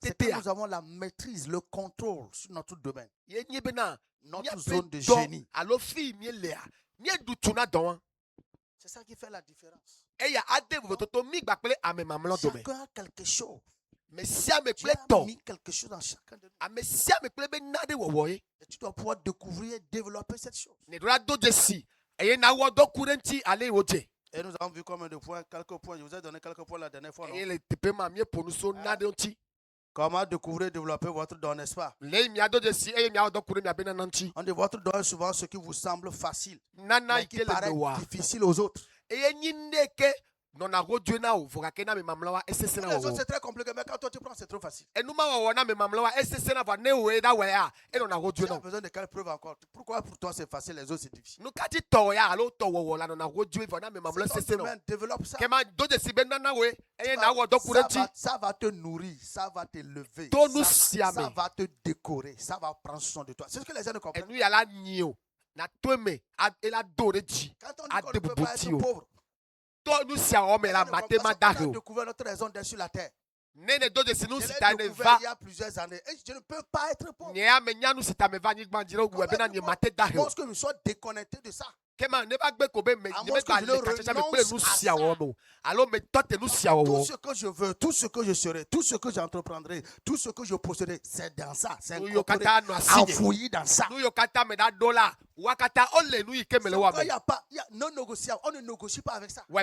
c'est que nous avons la maîtrise, le contrôle sur notre domaine, notre zone de génie. C'est ça qui fait la différence. Chacun a quelque chose. Dieu a mis quelque chose dans chacun de nous. Et tu dois pouvoir découvrir et développer cette chose. Et nous avons vu combien de points, quelques points. Je vous ai donné quelques points la dernière fois. Comment découvrir et développer votre don, n'est-ce pas? On dit votre don est souvent ce qui vous semble facile, mais qui paraît difficile aux autres. Les autres, c'est très compliqué, mais quand toi tu prends, c'est trop facile. Tu as besoin de quelle preuve encore? Pourquoi pour toi c'est facile, les autres c'est difficile? Développe ça. Ça va te nourrir, ça va t'élever, ça va te décorer, ça va prendre soin de toi. C'est ce que les gens ne comprennent pas. Quand on dit qu'on ne peut pas être pauvre, on a découvert notre raison d'être sur la terre. Je l'ai découvert il y a plusieurs années. Et je ne peux pas être pauvre. Parce que nous sommes déconnectés de ça. Tout ce que je veux, tout ce que je serai, tout ce que j'entreprendrai, tout ce que je posséderai, c'est dans ça. C'est enfoui dans ça. Il y a pas, non négociable. On ne négocie pas avec ça. Tu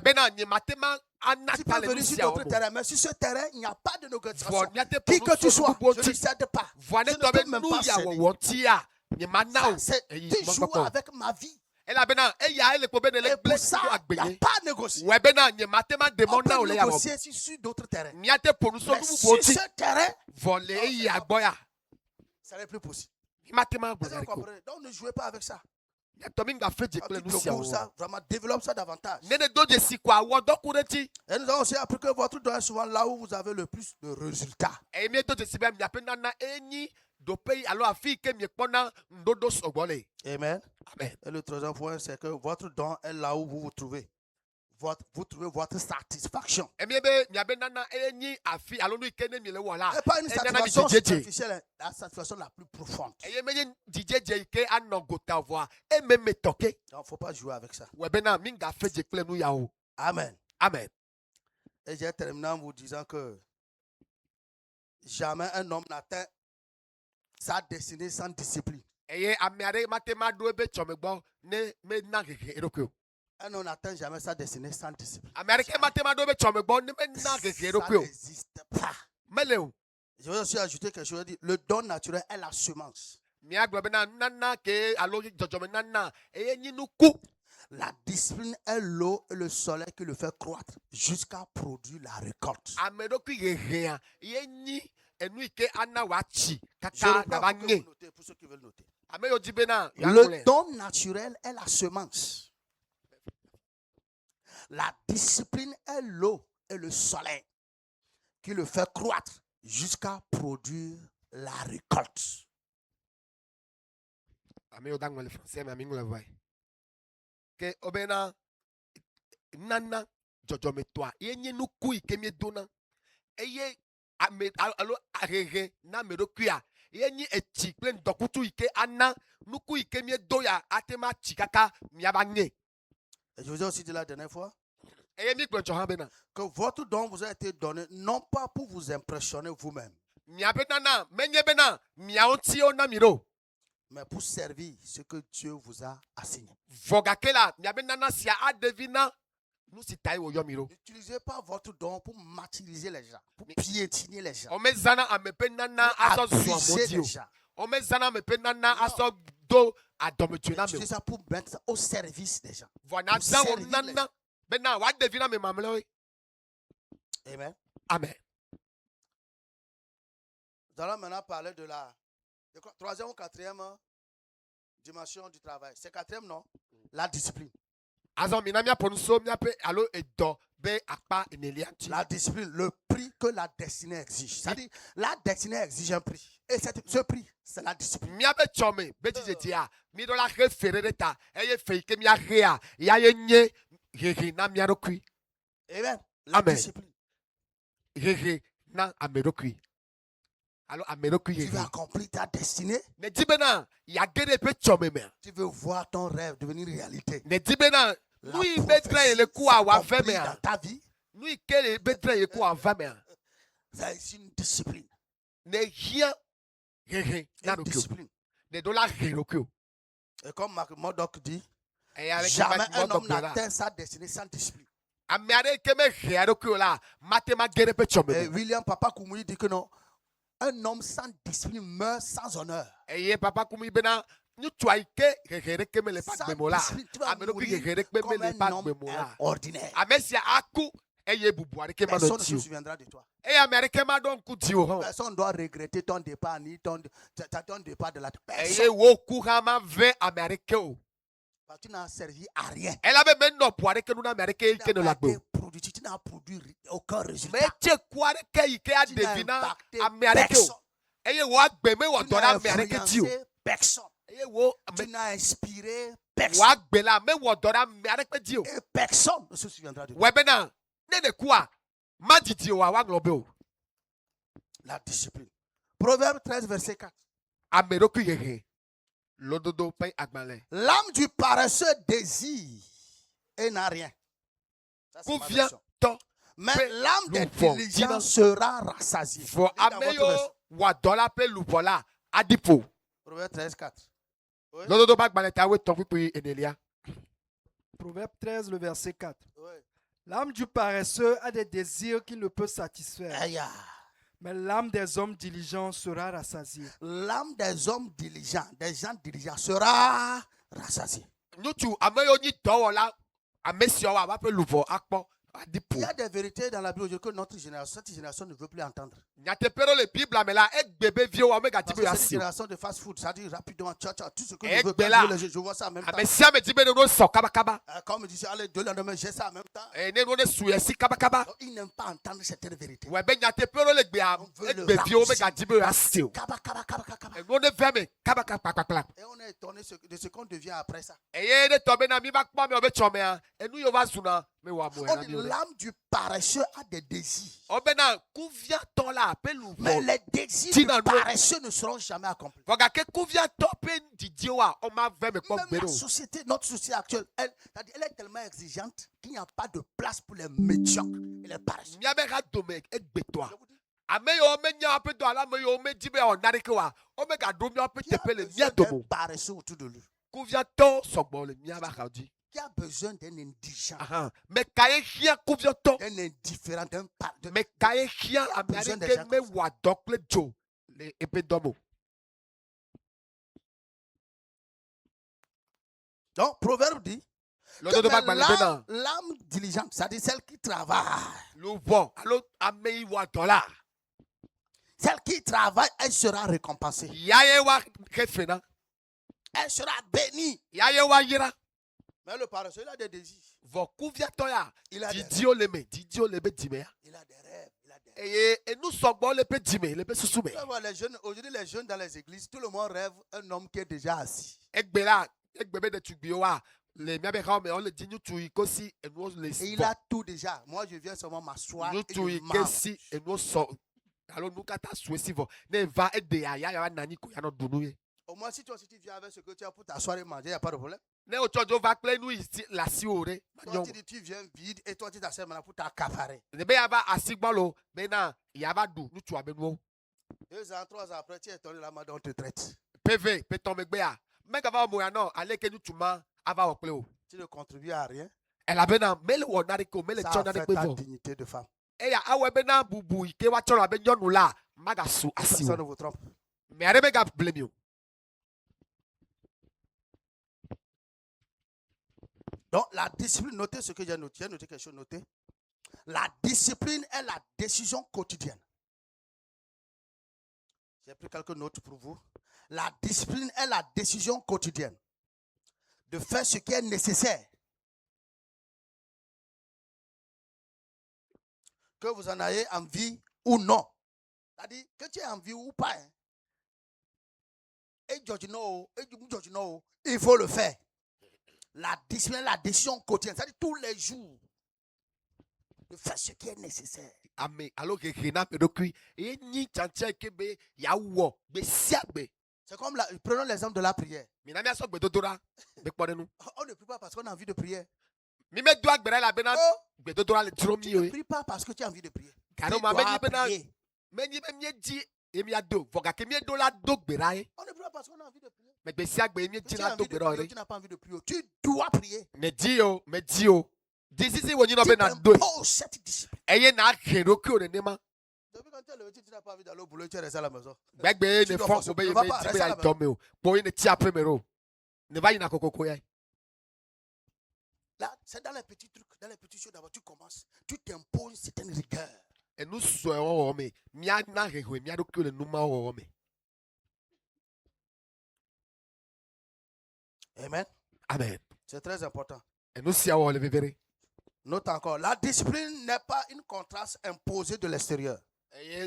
peux venir sur d'autres terrains, mais sur ce terrain, il n'y a pas de négociation. Qui que tu sois, je ne cède pas. Je ne peux même pas céder. Tu joues avec ma vie. Et pour ça, il n'y a pas de négocier. On peut négocier sur d'autres terrains. Mais sur ce terrain, ça n'est plus possible. Donc ne jouez pas avec ça. Ça, vraiment, développe ça davantage. Et nous avons aussi appris que votre don est souvent là où vous avez le plus de résultats. Amen. Amen. Et le troisième point, c'est que votre don est là où vous vous trouvez. Vous trouvez votre satisfaction. Et pas une satisfaction superficielle, la satisfaction la plus profonde. Il ne faut pas jouer avec ça. Amen. Amen. Et j'ai terminé en vous disant que jamais un homme n'atteint sa destinée sans discipline. Un homme n'atteint jamais sa destinée sans discipline. Ça n'existe pas. Je vais aussi ajouter quelque chose. Le don naturel est la semence. La discipline est l'eau et le soleil qui le fait croître jusqu'à produire la récolte. Je noter pour ceux qui veulent noter. Le don naturel est la semence. La discipline est l'eau et le soleil qui le fait croître jusqu'à produire la récolte. Et je vous ai aussi dit la dernière fois que votre don vous a été donné non pas pour vous impressionner vous-même, mais pour servir ce que Dieu vous a assigné. N'utilisez pas votre don pour martyriser les gens, pour piétiner les gens, pour abuser les gens. Utilisez ça pour mettre ça au service des gens. Amen. Amen. Nous allons maintenant parler de la troisième ou quatrième dimension du travail. C'est quatrième, non? La discipline. La discipline, le prix que la destinée exige. C'est-à-dire, la destinée exige un prix. Et ce prix, c'est la discipline. Amen. La discipline. Tu veux accomplir ta destinée. Tu veux voir ton rêve devenir réalité. Dans ta vie. C'est une discipline. Une discipline. Et comme Mark Murdoch dit, jamais un homme n'atteint sa destinée sans discipline. Et William Papa Koumoui dit que non, un homme sans discipline meurt sans honneur. Sans discipline, tu vas mourir comme un homme ordinaire. Personne ne se souviendra de toi. Personne ne doit regretter ton départ ni ton départ de la personne. Tu n'as servi à rien. Tu n'as produit aucun résultat. Tu n'as influencé personne. Tu n'as inspiré personne. Et personne ne se souviendra de toi. La discipline. Proverbe 13, verset 4. L'âme du paresseux désire et n'a rien. Ça, mais l'âme des diligents sera rassasiée. Proverbe 13, 4. Oui. Proverbe 13, le verset 4. Oui. L'âme du paresseux a des désirs qu'il ne peut satisfaire. Aïe. Mais l'âme des hommes diligents sera rassasiée. L'âme des hommes diligents, des gens diligents sera rassasiée. Il y a des vérités dans la Bible que cette génération ne veut plus entendre. Cette génération de fast-food, ça dit rapidement, tout ce que je veux, je vois ça en même temps. Comme je disais, allez, 2 lendemains, j'ai ça en même temps. Ils n'aiment pas entendre certaines vérités. On veut le et on est étonné de ce qu'on devient après ça. L'âme du paresseux a des désirs. Mais les désirs du paresseux ne seront jamais accomplis. Même la société, notre société actuelle, elle est tellement exigeante qu'il n'y a pas de place pour les médiocres et les paresseux. Paresseux autour de lui. Qui a besoin d'un indigent, d'un indifférent, d'un pardon. Donc, Proverbe dit que l'âme diligente, c'est-à-dire celle qui travaille. Celle qui travaille, elle sera récompensée. Elle sera bénie. Mais le paresseux, il a des désirs. Il a des rêves. Aujourd'hui, les jeunes dans les églises, tout le monde rêve un homme qui est déjà assis. Et il a tout déjà. Moi, je viens seulement m'asseoir et je marche. Au moins, si toi aussi tu viens avec ce que tu as pour t'asseoir et manger, il n'y a pas de problème. Toi, tu viens vide et toi, tu t'assois maintenant pour t'accaparer. 2 ans, 3 ans après, tu es tombé là-bas, on te traite. Tu ne contribues à rien. Ça affecte ta dignité de femme. Personne ne vous trompe. Donc, la discipline, notez ce que j'ai noté. J'ai noté quelque chose, notez. La discipline est la décision quotidienne. J'ai pris quelques notes pour vous. La discipline est la décision quotidienne de faire ce qui est nécessaire. Que vous en ayez envie ou non. C'est-à-dire que tu aies envie ou pas. Et il faut le faire. La discipline, la décision quotidienne, c'est-à-dire tous les jours. de faire ce qui est nécessaire. Amen. Alors que Rena me dokui et ni chancha kebe ya wo be siagbe. C'est comme prenons l'exemple de la prière. Minami aso gbe dodora be kpode nu. On ne prie pas parce qu'on a envie de prier. Mi me do agbere la bena gbe dodora le tro mi Tu ne o. pries pas parce que tu as envie de prier. Karo ma menyi bena menyi be mi di emi ado voga ke mi do la do gbera e. On ne prie pas parce qu'on a envie de prier. Me gbe siagbe mi di la do gbera o re. Tu n'as pas envie de prier. Tu dois prier. Me di o. Disisi wo ni no Tu be na do. imposes cette discipline. Eye na gero ki o ne ma. Depuis quand tu es levé, tu n'as pas envie d'aller au boulot, tu es resté à la maison. Gbegbe ne fo ko be me di be ya do me o. Po ne ti apre me ro. Ne va ina kokoko ya. Là, c'est dans les petits trucs, dans les petites choses d'abord, tu commences, tu t'imposes une certaine rigueur. Et nous soyons me. Mia na reho mia do ki o le numa o me. Amen. Amen. C'est très important. Et nous si awo le vivere. Note encore, la discipline n'est pas une contrainte imposée de l'extérieur.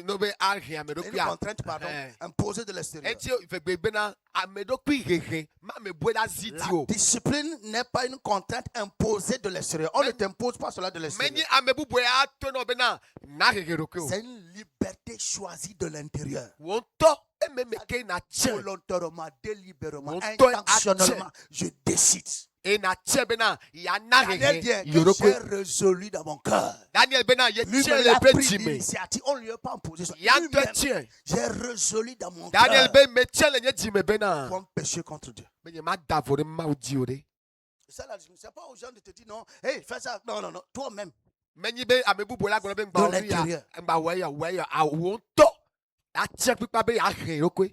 No be arhe me do Une ki a. contrainte, pardon, imposée de l'extérieur. Enti fe gbegbe na amedo ki hehe ma me boeda La zitio. discipline n'est pas une contrainte imposée de l'extérieur. On ne t'impose pas cela de Meni l'extérieur. amebu boya to no be na hehe rokyo. C'est une liberté choisie de l'intérieur. Wonto e me ke na che. Volontairement, délibérément, Mon intentionnellement, je décide. E na che be na ya na Daniel dit hehe que yorokwe. j'ai résolu dans mon cœur. Daniel be na ye Lui-même, che il a le pe pris jime. l'initiative. On ne lui a pas imposé ça. Ya Lui-même, to che. j'ai résolu dans mon Daniel cœur be me che le nye jime be na. pour pécher contre Dieu. Me ye ma davore ma udi ore. C'est la discipline. C'est pas aux gens de te dire non, hey, fais ça. Non, non, non. Toi-même. Meni be amebu boya gbo be De ngba ori l'intérieur. ya. Ngba we ya a wonto. A che pipa be ya he rokwe.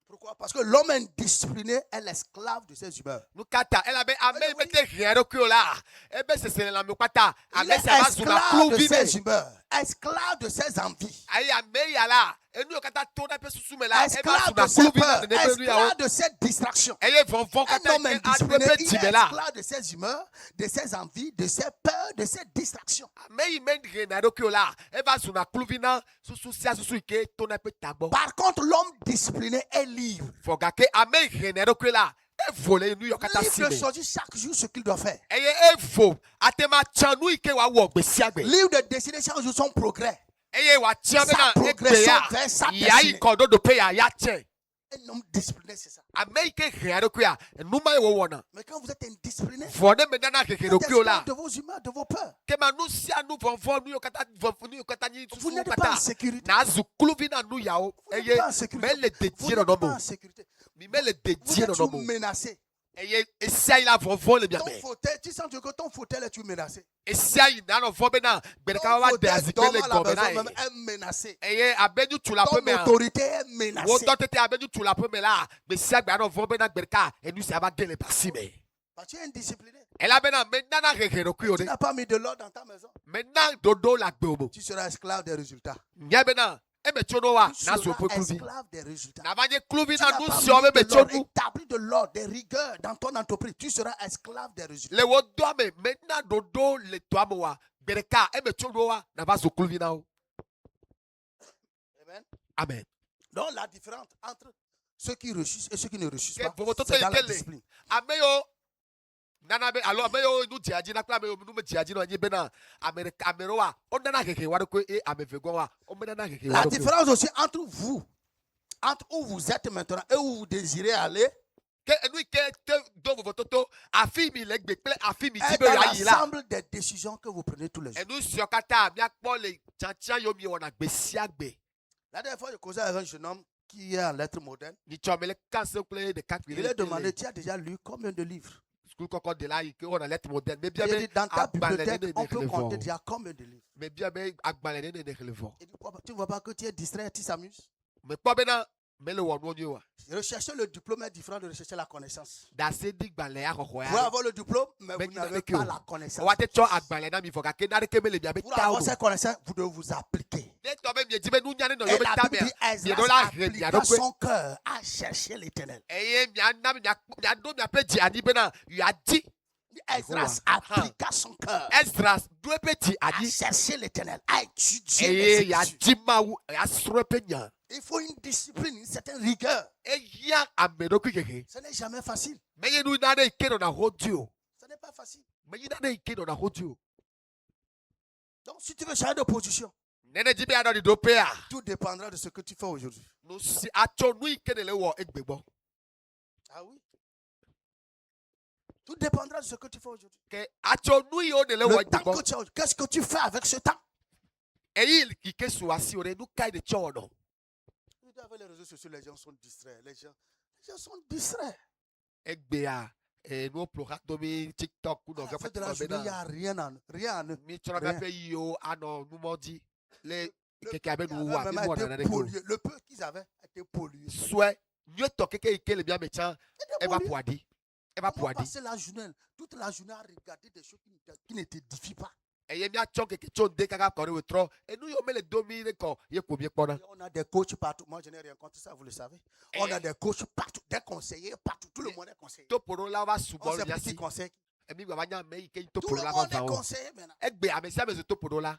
Pourquoi? Parce que l'homme indiscipliné est l'esclave de ses humeurs. Nukata elabe ame bete hiero kiola ebe sesele la mukata Il ame est saba suna esclave de kluvine ses humeurs, esclave de ses envies, ayi ame yala enu okata tona pe susume la eba esclave suna de ses kluvine peurs, de nebe ya o esclave de ses distractions. eye vonvon Un kata homme ke indiscipliné, adwe pe il est jimela esclave de ses humeurs, de ses envies, de ses peurs, de ses distractions. ame yi men hiero kiola eba suna kluvina susu sia susu ike tona pe tagbo Par contre, l'homme discipliné est libre. foga ke ame hiero kiola e vole enu yokata Libre de sime choisir chaque jour ce qu'il doit faire. eye evo atema chanu ike wa wo gbesiagbe Libre de décider chaque jour son progrès. eye wa tiame na progression egbeya vers sa ya destinée. ikodo do pe ya che Un homme discipliné, c'est ça. Amerike hiero kuya numa ye wo na Mais quand vous êtes indiscipliné, vone me nana vous hiero êtes kiola esclave de vos humeurs, de vos peurs. kema nu sia nu vonvon nu yokata vonvon nu yokata ni Vous susu n'êtes pas en kata sécurité. na zukuluvi na nu yao Vous n'êtes eye pas en sécurité. mele Vous dedie no n'êtes pas nomo en sécurité. mi mele Vous dedie êtes no toujours nomo menacé. eye esia ila vonvon le Ton biame fauteuil, tu sens que ton fauteuil est menacé. esia ina no vombe na gbedeka wa de azikele à la gombe na maison même est menacé. eye abenyu tula Ton pe me autorité est wo menacée. dotete abenyu tula pe me la besia gba no vombe na gbedeka enu sia ba gele basime Parce que tu es indiscipliné. ela bena me nana hiero Tu kuyore n'as pas mis de l'ordre dans ta maison. maintenant dodo la gbe Tu seras esclave des résultats. nyebe na emechono wa Tu na so seras pekuvi esclave des résultats. na banye kluvi Tu na n'as nu pas si o mis be de l'ordre, mechonu établi de l'ordre, des rigueurs dans ton entreprise. Tu seras esclave des résultats. le wo do ame maintenant dodo le to amo wa bereka emechono wa na ba so kluvi na o Amen. amen Donc la différence entre ceux qui réussissent et ceux qui ne réussissent Que pas, vous votez c'est dans la quel est? discipline. ameyo nana be alo ameyo nu tiaji na kla ameyo nu me tiaji no nyi be na amerika amero wa o nana keke wa ko e amefego wa o me nana keke La wa différence aussi entre vous, entre où vous êtes maintenant et où vous désirez aller, ke enu ke te do vo toto afi mi le gbe ple afi mi est tibe dans ya yi la l'ensemble des décisions que vous prenez tous les jours. enu si okata mi akpo le chanchan yo mi wona gbe siagbe La dernière fois, je causais avec un jeune homme qui est en lettres modernes. ni chomele kanse ple de kak Je lui ai demandé, tu as déjà lu combien de livres? school koko de la ke on a lettre moderne mais bien Il a dit, dans ta agbalene bibliothèque, on peut compter ne déjà combien de livres? mais bien be agbalene ne relevant Il dit, tu ne vois pas que tu es distrait, tu s'amuses? mais pas bena mais le wonu ni wa Rechercher le diplôme est différent de rechercher la connaissance. da se dig balé a ko Vous pouvez ya avoir le diplôme, mais Mais vous il n'avez n'avait pas que- la connaissance. wa te cho agbalene mi foka ke na ke me le bia be Pour avoir tawo cette connaissance, vous devez vous appliquer. ne to be mi ji be nu nyane no Et yo be la ta Bible dit, be Ezra do la appliqua do son cœur à chercher l'éternel. eye mi anam mi ado mi ape ji ani be na you adi Ezra appliqua son cœur Esdras do pe ji à ani chercher l'éternel, à étudier eye les ya Écritures. di ma wu ya sro pe nya Il faut une discipline, une certaine rigueur. eya amedo ku keke Ce n'est jamais facile. me ye nu na de ke no na hodio Ce n'est pas facile. me yi na de ke no na hodio Donc, si tu veux changer de position, nene dzi be anɔ ɖiɖo pea tout dépendra de ce que tu fais aujourd'hui. nu si atso nu yi ke ne le wɔ egbe gbɔ Ah oui. Tout dépendra de ce que tu fais aujourd'hui. ke atso nu yi wo ne le wɔ Le egbe temps que gbɔ tu as, qu'est-ce que tu fais avec ce temps? eyi yi ke su asi o ɖe nu ka yi ne tsɔ wɔ nɔ Avec les réseaux sociaux, les gens sont distraits. Les gens sont distraits. egbea nu ƒo xa to mi tiktok À nɔ la fin de la journée, il n'y a rien à ne. mi tsɔ na ƒe yiwo anɔ numɔ dzi le keke abe Il nu avait wa mi vraiment wɔ été nana ɖe ko pollué. Le peu qu'ils avaient était pollué. sue nyuietɔ keke yi ke le mia me tsã Était eva pollué. ƒo aɖi eva On ƒo aɖi passait la journée, toute la journée à regarder des choses qui ne t'édifient pas. eye miatsɔ keke tso ŋde kaka kɔ ɖe wetrɔ enu yiwo mele do mi ɖe kɔ ye ko mi kpɔna Et on a des coachs partout. Moi, je n'ai rien contre ça, vous le savez. On a des coachs partout, des conseillers partout. Tout le monde est conseillé. toƒoɖola va On sugbɔ sait le mia plus qui si conseille. emi gba va nya ame yi ke Tout le toƒoɖola va monde va est wo conseillé maintenant. egbe ame sia ame zu toƒoɖola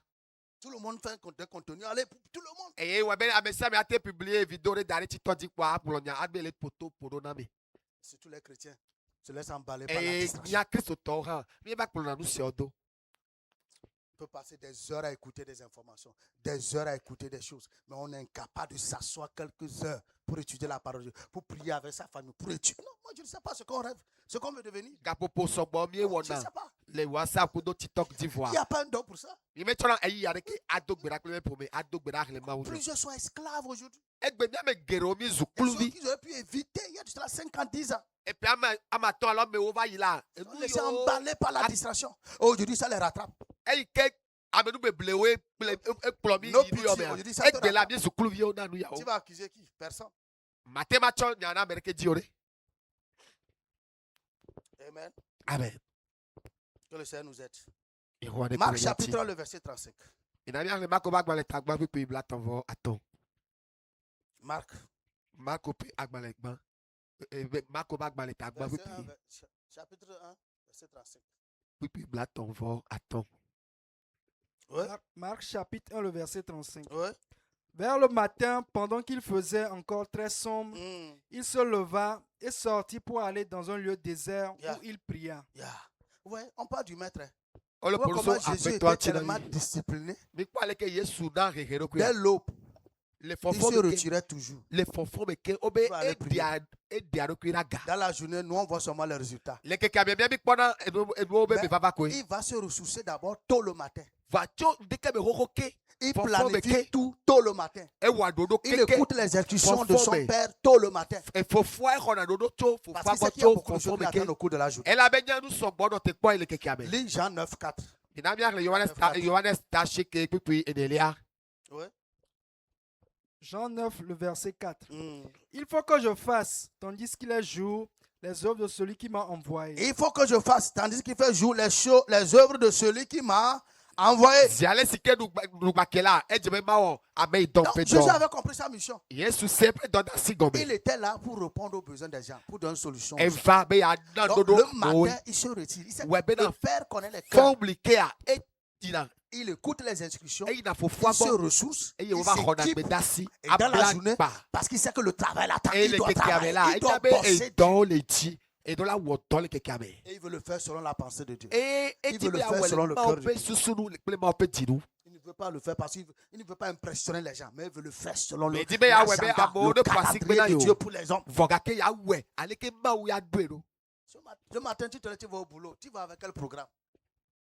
Tout le monde fait des contenus. Allez, tout le monde. eye wɔ be ame sia ame ate publie video ɖe da ɖe titɔ dzi kpɔa akplɔ nya abe le poto ƒoɖo na mi Surtout les chrétiens se laissent emballer par la eye distraction. mia kristotɔwo hã mi va kplɔna nu siawo do On peut passer des heures à écouter des informations, des heures à écouter des choses, mais on est incapable de s'asseoir quelques heures pour étudier la parole de Dieu, pour prier avec sa famille, pour étudier. Non, moi je ne sais pas ce qu'on rêve, ce qu'on veut devenir. gaƒoƒo sɔgbɔ mie Je ne sais wɔna pas. le whatsapp kudo tiktok dzi Il voa n'y a pas un don pour ça. mi me tsɔna eyi ya ɖe ke ado gbe ɖa kple me ƒome ado gbe ɖa xlẽ mawu do Plusieurs sont esclaves aujourd'hui. egbe mia me geɖewo mi zu Des choses kluvi qu'ils auraient pu éviter il y a de cela 5 ans, 10 ans. epi ame atɔ alo amewo va yi la Ils sont enu laissés yiwo emballer par la distraction. Aujourd'hui, ça les rattrape. eyi ke ame nu beblewoe kple ekplɔ mi Nos yi ɖi yɔ petits, mea aujourd'hui, ça te egbe la rattrape. mi zu kluviwo na nu Tu yawo vas accuser qui? Personne. mate ma tsɔ nya na ame ɖeke dzi o ɖe Amen. amen Que le Seigneur nous aide. yehowa ɖe Marc kple chapitre yati 3, le verset 35. ina mi ahle mako ba agbalẽ tagbã ƒeƒe blatɔ vɔ atɔ Marc. mako ƒe agbalẽ gbã mako ba agbalẽ tagbã Verset 1, ƒeƒe chapitre 1, verset 35. ƒeƒe blatɔ vɔ atɔ Ouais. Marc chapitre 1, le verset 35. Ouais. Vers le matin, pendant qu'il faisait encore très sombre, il se leva et sortit pour aller dans un lieu désert Yeah. où il pria. Yeah. Ouais, on parle du maître. ɔle Tu vois poloso comment Jésus aƒetɔ était tsi na tellement mi discipliné. mikpɔ ale ke yesu na hehe ɖokui Dès l'aube, le il fɔfɔ se me ke retirait toujours. le fɔfɔ me ke wobe Tu vas aller edia ɖokui ɖa ga Dans la journée, nous, on voit seulement les résultats. le keke amia mia mi kpɔna enuwo be Mais me vava koe il va se ressourcer d'abord tôt le matin. va tso ŋdeke me xoxo ke Il Fofo planifie beke. tout tôt le matin. ewɔa ɖoɖo Il keke écoute les instructions de Fofo son me. père tôt le matin. fofoa exɔna ɖoɖo tso Parce fofoa qu'il sait gbɔ qu'il y a tso beaucoup de choses fɔfɔ qui me l'attendent ke au cours de la journée. elabe nya nu sɔgbɔ nɔ te kpɔ le kekea me Lis Jean 9, 4. ina miaxlẽ Yohanes Quatre. Yohanes ta shike kpekpe enelia Ouais. Jean 9, le verset 4. Mm. Il faut que je fasse, tandis qu'il est jour, les œuvres de celui qui m'a envoyé. Il faut que je fasse, tandis qu'il fait jour les œuvres de celui qui m'a envoyé. ziale si ke nugbake la edze be mawɔ ame yi dɔm Donc, ƒe Jésus dɔ avait compris sa mission. yesu se ƒe dɔ da si gɔme Il était là pour répondre aux besoins des gens, pour donner une solution. eva be yana Donc, ɖoɖo le amewo matin, il se retire. Il sait Ouais, que ben le non. Père connaît les cœurs. fɔmli kea eyina Il écoute les instructions. eyina Il fofoa se gbɔ ressource. eye Il wova xɔna s'équipe. gbe da si Et dans la abla journée, gba parce qu'il sait que le travail l'attend. eye Il le doit kekea me travailler. la Il doit eda be bosser. edɔwo le dzi eɖo la wɔ dɔ le kekea me Et il veut le faire selon la pensée de Dieu. eye Il edi veut be le faire awɔ selon le le mawo cœur de ƒe susunu kple mawo ƒe dzinu Il ne veut pas le faire parce qu'il ne veut pas impressionner les gens, mais il veut le faire selon le Mais dis, mais Yahweh, mais l'agenda, amour le de principe, calendrier de yo. Dieu pour les hommes. vɔ gake ya wɔe aleke mawu ya doe ɖo Le matin, tu te lèves, tu vas au boulot. Tu vas avec quel programme?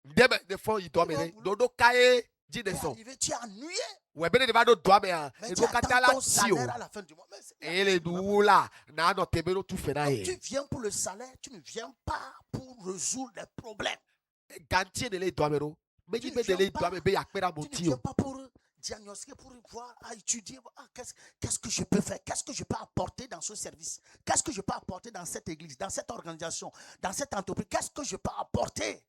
ndeme ne fɔ yi dɔ me ne ɖoɖo kae dzi ne sɔ Tu es ennuyé. wɔ be ne de va ɖo dɔa mea Mais tu eɖo katã la attends ton si o salaire à la fin du mois. Mais c'est- eye le nuwu la na anɔ te be ɖo tu fe na Donc, tu ye viens pour le salaire, tu ne viens pas pour résoudre les problèmes. gantie ne le dɔa me ɖo medzi be ne le dɔa me be yakpe ɖe Tu ne moti viens o pas pour diagnostiquer, pour voir, à étudier. Qu'est-ce que je peux faire? Qu'est-ce que je peux apporter dans ce service? Qu'est-ce que je peux apporter dans cette église, dans cette organisation, dans cette entreprise? Qu'est-ce que je peux apporter?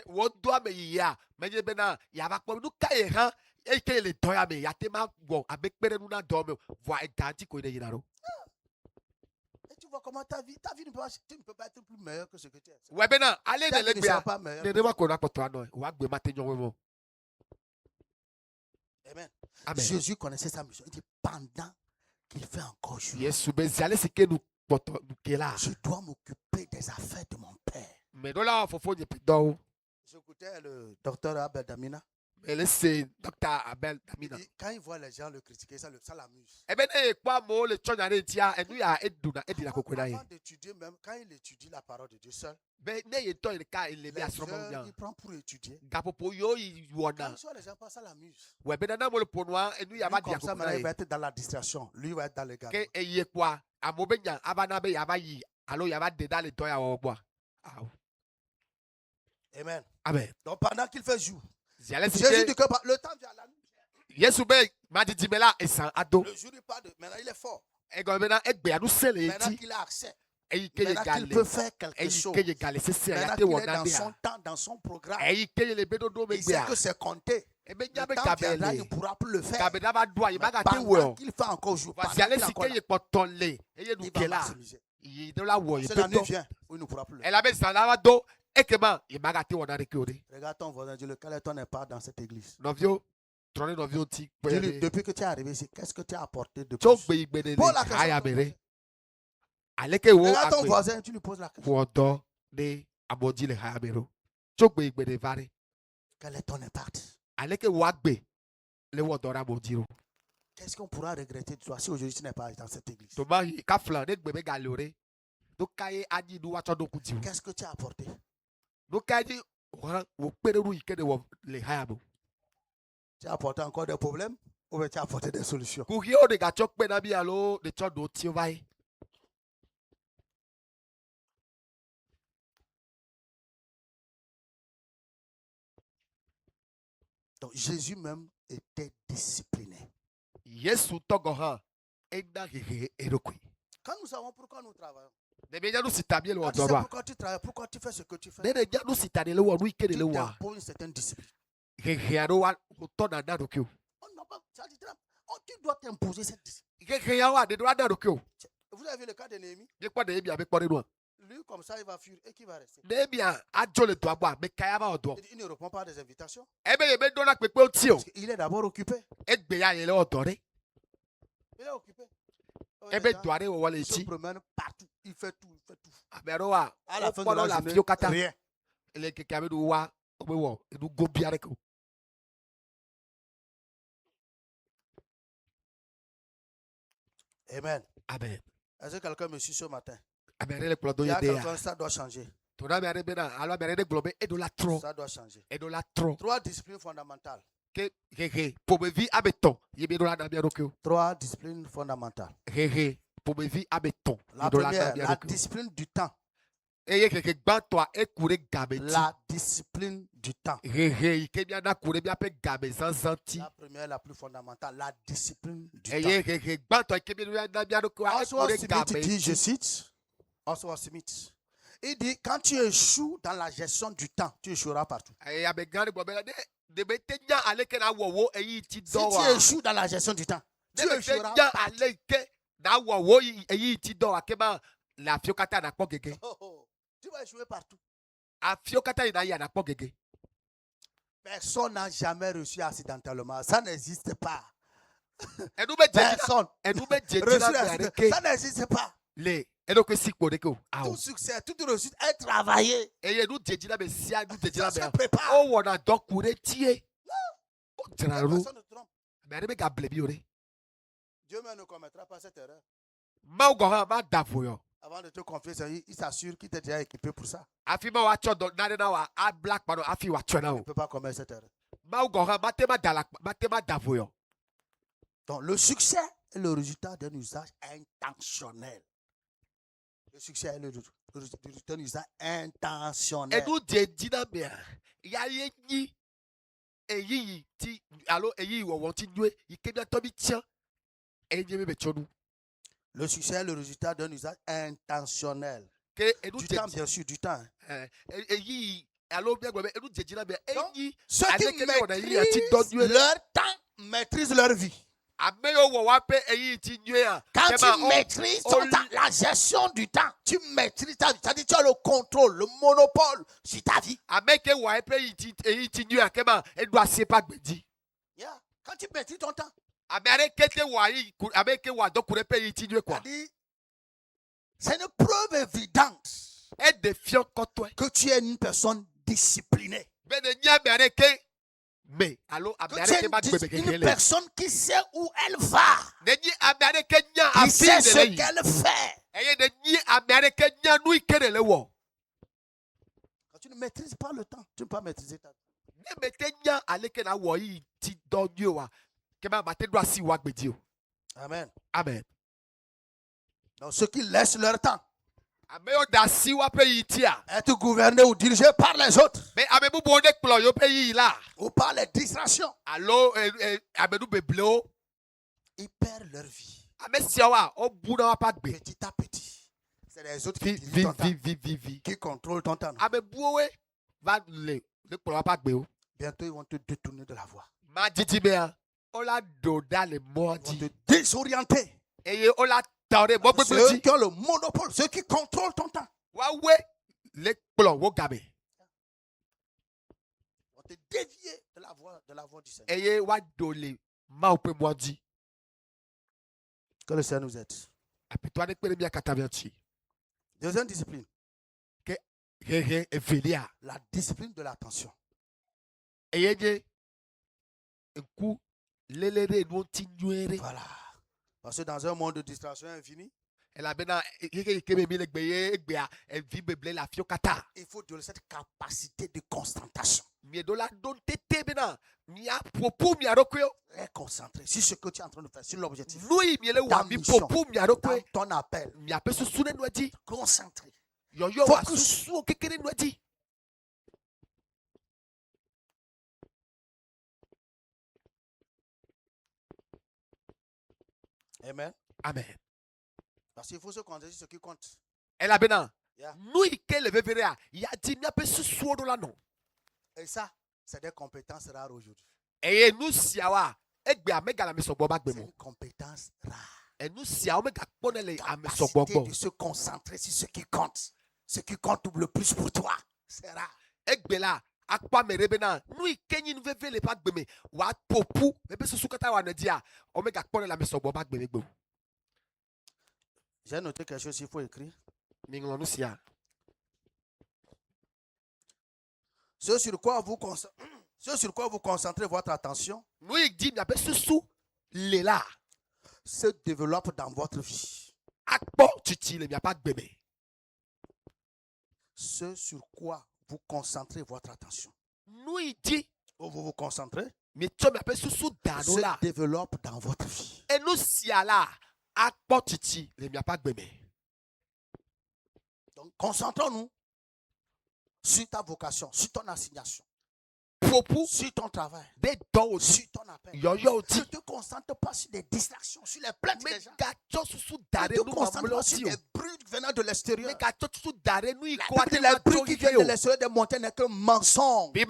wo doa me yiyia medze bena yava kpɔ nu ka ye hã eyi ke le dɔ ya me yate ma wɔ abe kpeɖenu na dɔ me o vɔa eganti ko ne yina ɖo Et tu vois comment ta vie ne peut pas, tu ne peux pas être plus meilleur que ce que tu es. wɔ bena ale Ta ne le vie ne sera gbea pas meilleure. nenema ko na kpɔtɔ anɔ wɔ agbe ma te nyɔ wɔ Amen. amen Jésus connaissait sa mission. Il dit pendant qu'il fait encore jour, yesu be ziale si ke nu kpɔtɔ nu ke la je dois m'occuper des affaires de mon père. me ɖo la wɔ fofo nye ƒe dɔwo J'écoutais le docteur Abel Damina. Mais laissez Dr. Abel Damina. Quand il voit les gens le critiquer, ça l'amuse. Eh bien, quoi, moi, le chonare tia, et nous, il y a Eduna, Edina Kokonaye. Avant d'étudier, même quand il étudie la parole de Dieu seul, Mais il prend pour étudier. Gapopoyo, il Quand les gens passent, ça l'amuse. ouais, ben, dans le ponoir, et nous, il y a pas de Comme ça, maintenant, il va être dans la distraction. Lui, il va être dans le gars. et il y a quoi? À Mobenya, Abanabe, Yabayi. Alors, il y a pas de dans les toits à bois. Amen. Amen. Donc, pendant qu'il fait jour, Jésus dit que le temps vient, la nuit. Yesube, Madidimela, et sans ado. Le jour, il part de. Maintenant, il est fort. Et quand maintenant, Maintenant qu'il a accès. Maintenant qu'il peut faire quelque chose. Maintenant qu'il est dans son temps, dans son programme. Il sait que c'est compté. Le temps viendra, il ne pourra plus le faire. Pendant qu'il fait encore jour. Pendant qu'il est encore là, il va maximiser. C'est la nuit vient où il ne pourra plus le faire. Regarde ton voisin, dis-le, quel est ton impact dans cette église? Dis-lui, depuis que tu es arrivé ici, qu'est-ce que tu as apporté de plus? Pose la question. Regarde ton voisin, tu lui poses la question. Quel est ton impact? Qu'est-ce qu'on pourra regretter de toi si aujourd'hui tu n'es pas dans cette église? Qu'est-ce que tu as apporté? Tu as apporté encore des problèmes ou tu as apporté des solutions? Donc Jésus même était discipliné. Quand nous savons pourquoi nous travaillons, quand tu sais pourquoi tu travailles, pourquoi tu fais ce que tu fais, tu t'imposes une certaine discipline. Tu dois t'imposer cette discipline. Vous avez vu le cas de Néhémie? Lui, comme ça, il va fuir et qui va rester? Il ne répond pas à des invitations. Il est d'abord occupé. Il est occupé. Il se promène partout. Il fait tout. À la fin de la journée, rien. Amen. Amen. Est-ce que quelqu'un me suit ce matin? Il y a quelqu'un, ça doit changer. Ça doit changer. 3 disciplines fondamentales. 3 disciplines fondamentales. La première, la discipline du temps. La discipline du temps. La première, la plus fondamentale, la discipline du temps. Oswald Smith dit, je cite, Oswald Smith, il dit, quand tu échoues dans la gestion du temps, tu échoueras partout. Si tu échoues dans la gestion du temps, tu échoueras partout. Tu vas échouer partout. Personne n'a jamais reçu accidentellement. Ça n'existe pas. Personne. Ça n'existe pas. Tout succès, toute réussite est travaillé. Ça se prépare. Personne ne trompe. Dieu ne commettra pas cette erreur. Avant de te confier, il s'assure qu'il t'est déjà équipé pour ça. Il ne peut pas commettre cette erreur. Donc, le succès est le résultat d'un usage intentionnel. Le succès est le résultat d'un usage intentionnel. Le succès est le résultat d'un usage intentionnel. Du temps, bien sûr, du temps. Donc, ceux qui maîtrisent leur temps maîtrisent leur vie. Quand tu maîtrises ton temps, la gestion du temps, tu maîtrises ta vie. C'est-à-dire tu as le contrôle, le monopole sur ta vie. Yeah. Quand tu maîtrises ton temps, c'est une preuve évidente que tu es une personne disciplinée. Mais allô, Que tu es une personne qui sait où elle va, qui sait ce qu'elle fait. Quand tu ne maîtrises pas le temps, tu ne peux pas maîtriser ta vie. Amen. Amen. Donc ceux qui laissent leur temps être gouverné ou dirigé par les autres ou par les distractions, ils perdent leur vie. Petit à petit. C'est les autres qui dirigent ton temps, qui contrôlent ton temps. Bientôt ils vont te détourner de la voie. Ils vont te désorienter. Ceux qui ont le monopole, ceux qui contrôlent ton temps, vont te dévier de la voie du Seigneur. Que le Seigneur nous aide. Deuxième discipline. La discipline de l'attention. Voilà. Parce que dans un monde de distraction infinie, il faut de cette capacité de concentration. Être concentré sur ce que tu es en train de faire, sur l'objectif. Ta mission, ton appel. Concentré. Focus. Amen. Amen. Parce qu'il faut se concentrer sur ce qui compte. Et ça, c'est des compétences rares aujourd'hui. C'est une compétence rare. Capacité de se concentrer sur ce qui compte. Ce qui compte le plus pour toi. C'est rare. J'ai noté quelque chose qu'il faut écrire. Ce sur quoi vous concentrez votre attention se développe dans votre vie. Ce sur quoi vous concentrez votre attention. Où vous vous concentrez se développe dans votre vie. Donc, concentrons-nous sur ta vocation, sur ton assignation, sur ton travail, sur ton appel. Ne te concentre pas sur des distractions, sur les plaintes des gens. Ne te concentre pas sur des bruits venant de l'extérieur. Les bruits qui viennent de l'extérieur des montagnes n'est que mensonge. C'est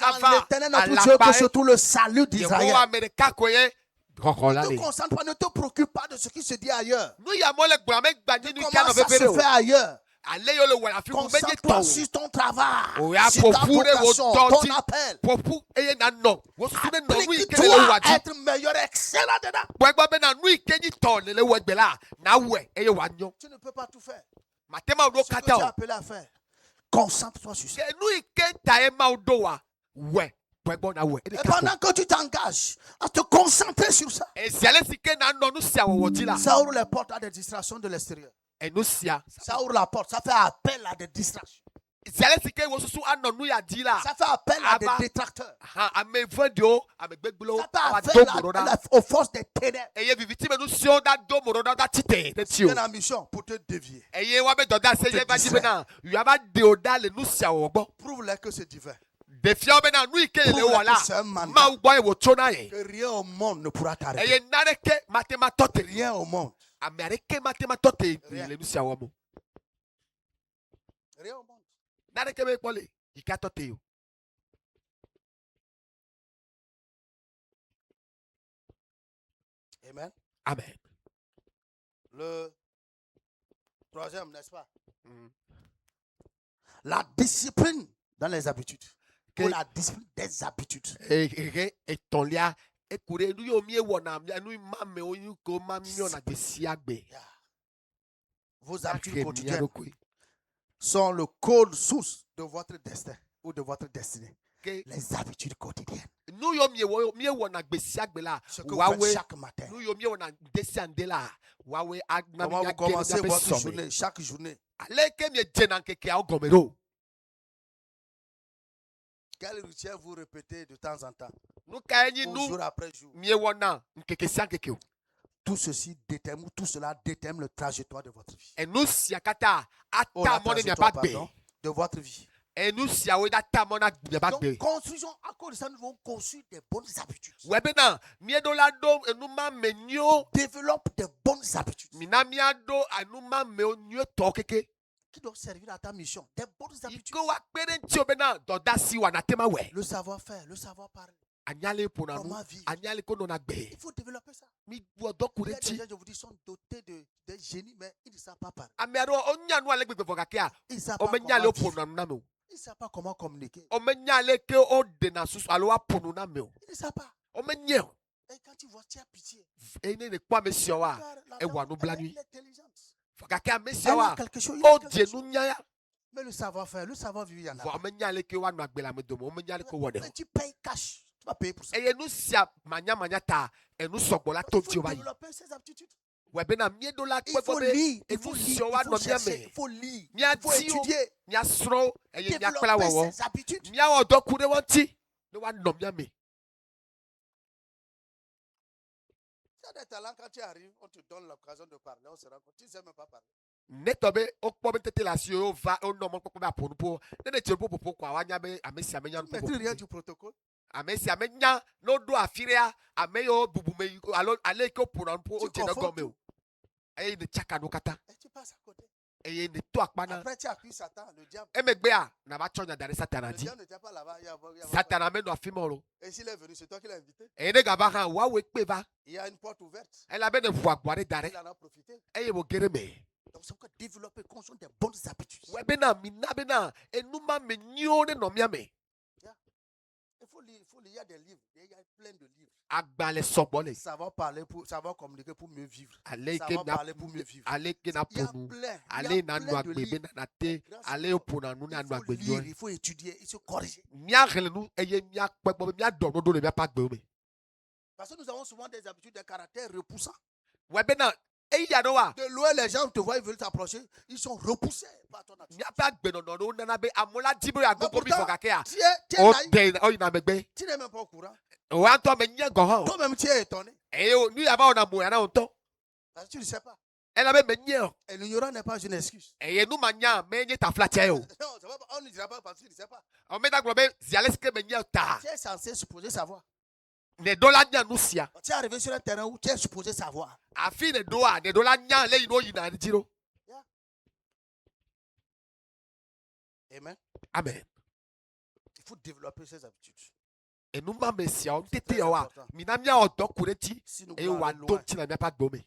en l'Éternel notre Dieu que se trouve le salut d'Israël. Ne te concentre pas, ne te préoccupe pas de ce qui se dit ailleurs. Comment ça se fait ailleurs. Concentre-toi sur ton travail, sur ta vocation, ton appel. Applique-toi à être meilleur, excellent dedans. Tu ne peux pas tout faire. Ce que tu es appelé à faire, concentre-toi sur ça. Et pendant que tu t'engages à te concentrer sur ça, ça ouvre les portes à des distractions de l'extérieur. Ça ouvre la porte, ça fait appel à des distractions. Ça fait appel à des détracteurs. Ça fait appel aux forces des ténèbres. C'est une mission pour te dévier. Prouve-leur que c'est divin. Prouve-leur que c'est un mandat. Que rien au monde ne pourra t'arrêter. Rien au monde. Rien au monde. Amen. Amen. Le troisième, n'est-ce pas? La discipline dans les habitudes. Ou la discipline des habitudes. Vos habitudes quotidiennes sont le code source de votre destin ou de votre destinée. les habitudes quotidiennes. Nous yo mie wona gbesi agbela. Ce que vous faites Wawe. chaque matin. Nous yo mie wona descende la. Wawe Comment vous commencez votre journée, chaque journée? Aleke mie djena keke a gomero. Quelle routine vous répétez de temps en temps? Nous kaini Ou nous jour après jour. mie wona nkeke si ankeke. Tout cela détermine le trajectoire de votre vie. Et nous siakata Oh, la ata mone mia trajectoire, bagbe. pardon, de votre vie. Et nous siawe data mona mia bagbe. Donc, construisons, à cause de ça, nous devons construire des bonnes habitudes. Webena mie do la do enuma menyo. Développe des bonnes habitudes Mina mia do anuma menyo to keke. qui doivent servir à ta mission. Des bonnes habitudes. Iko wa pere ntio bena do dasi wa na tema we. Le savoir-faire, le savoir-parler. Anyale pona nu. Comment vivre? Anyale kono na gbe. Il faut développer ça. Mi wodo Il y a des kureti. gens, je vous dis, sont dotés de génie, mais ils ne savent pas parler. Amiaro onya nu ale gbegbe vogakea. Ils ne savent O pas menyale comment o vivre. ponu na me. Ils ne savent pas comment communiquer. O menyale ke o de na susu alo wa ponu na me. Ils ne savent pas. O menye. Et quand tu vois, tu as pitié. Ene ne kwa me siwa. Car la Et dame, wa no elle blanui. est intelligente. Vogakea me Elle a siwa. quelque chose. il y a O quelque die chose. nu nya ya. Mais le savoir-faire, le savoir-vivre, il y en a. O menyale ke wa nu agbela me domo. O menyale ko wode. Mais tu payes cash. Tu vas payer pour ça. Eye nu sia manya ta. E nu sogbo la Il to faut ti wa yi. développer ses aptitudes. Webena mie do la Il faut kwe lire. Et Il faut nous lire. sommes Il dans faut chercher. bien, Il faut lire. Mia Il faut tio. étudier. Mia sro. Eye mia kpela Développer wawo. ses habitudes. Mia odo kure wanti. Ne wa nom mia me. Tu as des talents, quand tu arrives, on te donne l'occasion de parler, on se rencontre. Tu ne sais même pas parler. Netobe okpo betete la si o va o no mo popo ba ponu po. Ne ne tiro popo kwa wanya be amesi amenya Tu ne maîtrises rien du protocole. Amesi amenya no do afiria ameyo bubu me alo ale ko ponu po o je no gome o. Eye ne chaka no kata. Et tu passes à côté. Eye ne to akpana. Après, tu accuses Satan, le diable. Emegbe a na ba chonya dare satana Le di. diable n'était pas là-bas. Satana me no afimoro. Et s'il est venu, c'est toi qui l'as invité. Eye ne gaba han wa we pe va. Il y a une porte ouverte. Elle avait des voix boire dare. Il en a profité. Eye mo gere me. Donc, c'est encore développer, construire des bonnes habitudes. Webena mina bena enuma me nyo ne no mia me. Il faut lire. Il y a des livres. Il y a plein de livres. Agbale sobole. Savoir parler, savoir communiquer pour mieux vivre. Ale ke Savoir na parler pour mieux vivre. ale ke na Il y a ponu. plein. Ale na nu agbe be na te. Ale opona nu na nu Il faut agbe lire, nyo. il faut étudier, il faut corriger. Mia hele nu eye mia pepo mia do no do le mia pa gbe me. Parce que nous avons souvent des habitudes de caractère repoussants. Webena eya no wa. De loin, les gens te voient, ils veulent t'approcher. Ils sont repoussés par ton attitude. Mia pa gbe no no no na be amola dibo ya Mais go ko bi pourtant, foka ke a. tu es O naïf. de o ina megbe. Tu n'es même pas au courant. O an to me nya go han. Toi-même, tu es étonné. E o ni aba ona mo ya na onto. Parce que tu ne sais pas. Elle avait me nya. Et l'ignorant n'est pas une excuse. E nu manya me nye ta flatia o. Non, ça va pas, on ne dira pas parce que tu ne sais pas. O me da globe ziales ke me nya ta. Tu es censé supposer savoir. Ne do la nya nu sia. Tu es arrivé sur un terrain où tu es supposé savoir. Afi ne do a ne do la nya le ino yi na jiro. Amen. Amen. Il faut développer ses habitudes. Enuma me sia o tete Très o wa. important. Mina mia odo kureti. Si nous E voulons wa aller do loin, ti na mia pa gbo me.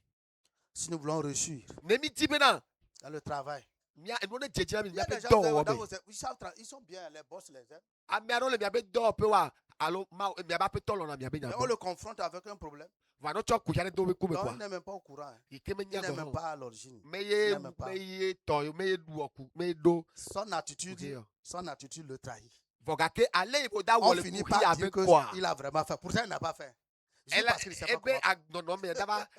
si nous voulons réussir Ne mi ti be na. dans le travail. Mia eno ne jeje mi Il y mia a pe des gens do dans wo dans me. vos- ils savent ils sont bien, les boss les aiment. Amiaro le mia be do pe wa. Alo ma mia ba pe tolo na mia be nya. Mais on le confronte avec un problème. Va no cho ku ya ne do be ku me Donc, kwa. il n'est même pas au courant. Hein. Ike me Il nya n'est go même han. pas à l'origine. Meye n'aime pas. meye to meye du oku meye do. Son attitude, Ok, yo. son attitude le trahit. Vogake ale ibo da On wole finit ku par ya dire be kwa. qu'il a vraiment fait. Pourtant, il n'a pas fait. Juste Elle parce qu'il ne sait pas ebe comment. agnono me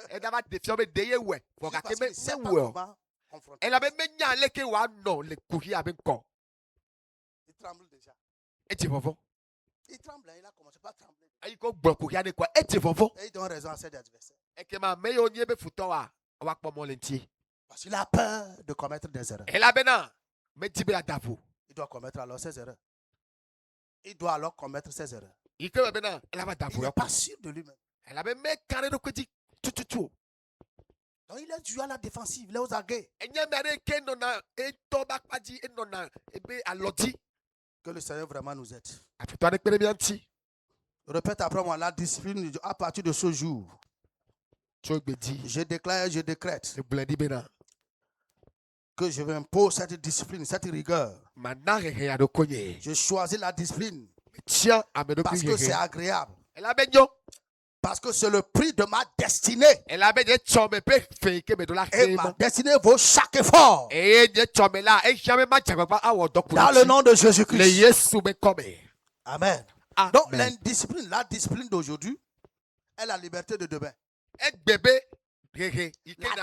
edaba defio be deye we. Juste Vogake parce qu'il ne sait me pas we. comment confronter. Elle avait menya leke wa no le ku ya be ko. Il tremble déjà. Eti vovo. Il tremble, hein, il a commencé par trembler. Ayi ko gbo ku ya ne kwa eti vovo. Et il donne raison à ses adversaires. Eke ma me yo nye be futo wa. Wa po mo lenti. Parce qu'il a peur de commettre des erreurs. Elle avait na me tibe la davu. Il doit commettre alors ses erreurs. Il doit alors commettre ses erreurs. Ike be na elle avait Il davu. n'est pas sûr de lui-même. Elle avait me carré de kweti tututu. Donc il est joué à la défensive, il est aux aguets. Enya me are ke no na e to ba paji e no na ebe alodi. Que le Seigneur vraiment nous aide. Afito ane pere bianti. Répète après moi, la discipline à partir de ce jour. So gbe di. Je déclare, je décrète Le bledi be na. que je vais imposer cette discipline, cette rigueur. Mana hehe ya do konye. Je choisis la discipline Tia amedo parce que c'est hehe. agréable. Elle avait nyo. Parce que c'est le prix de ma destinée. Elle avait des chome pe fe ke me do la Et ma hema. destinée vaut chaque effort. E de chome la e jamais ma chagba awo Dans le dokuna. nom de Le Jésus-Christ. Yesu be come. Amen. Donc, la discipline d'aujourd'hui est la liberté de demain. La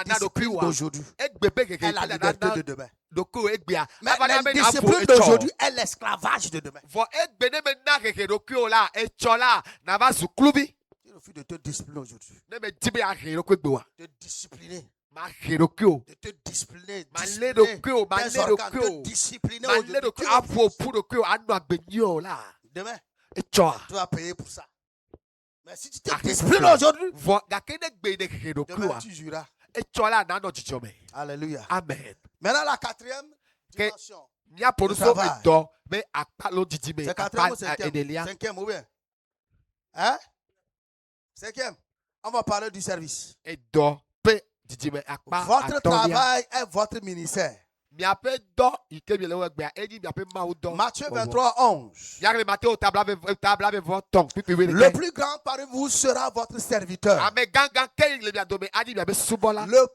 discipline d'aujourd'hui est la liberté de demain. Mais la discipline d'aujourd'hui est l'esclavage de demain. Tu refuses de te discipliner aujourd'hui. De discipliner. De te discipliner. Tes organes, te discipliner aujourd'hui. Demain, tu vas payer pour ça. Mais si tu te disciplines aujourd'hui, demain tu juras. Alléluia. Amen. Maintenant, la quatrième dimension. C'est quatrième ou cinquième? Cinquième ou bien? Hein? Cinquième. On va parler du service. Votre travail est votre ministère. Matthieu 23, 11. Le plus grand parmi vous sera votre serviteur. Le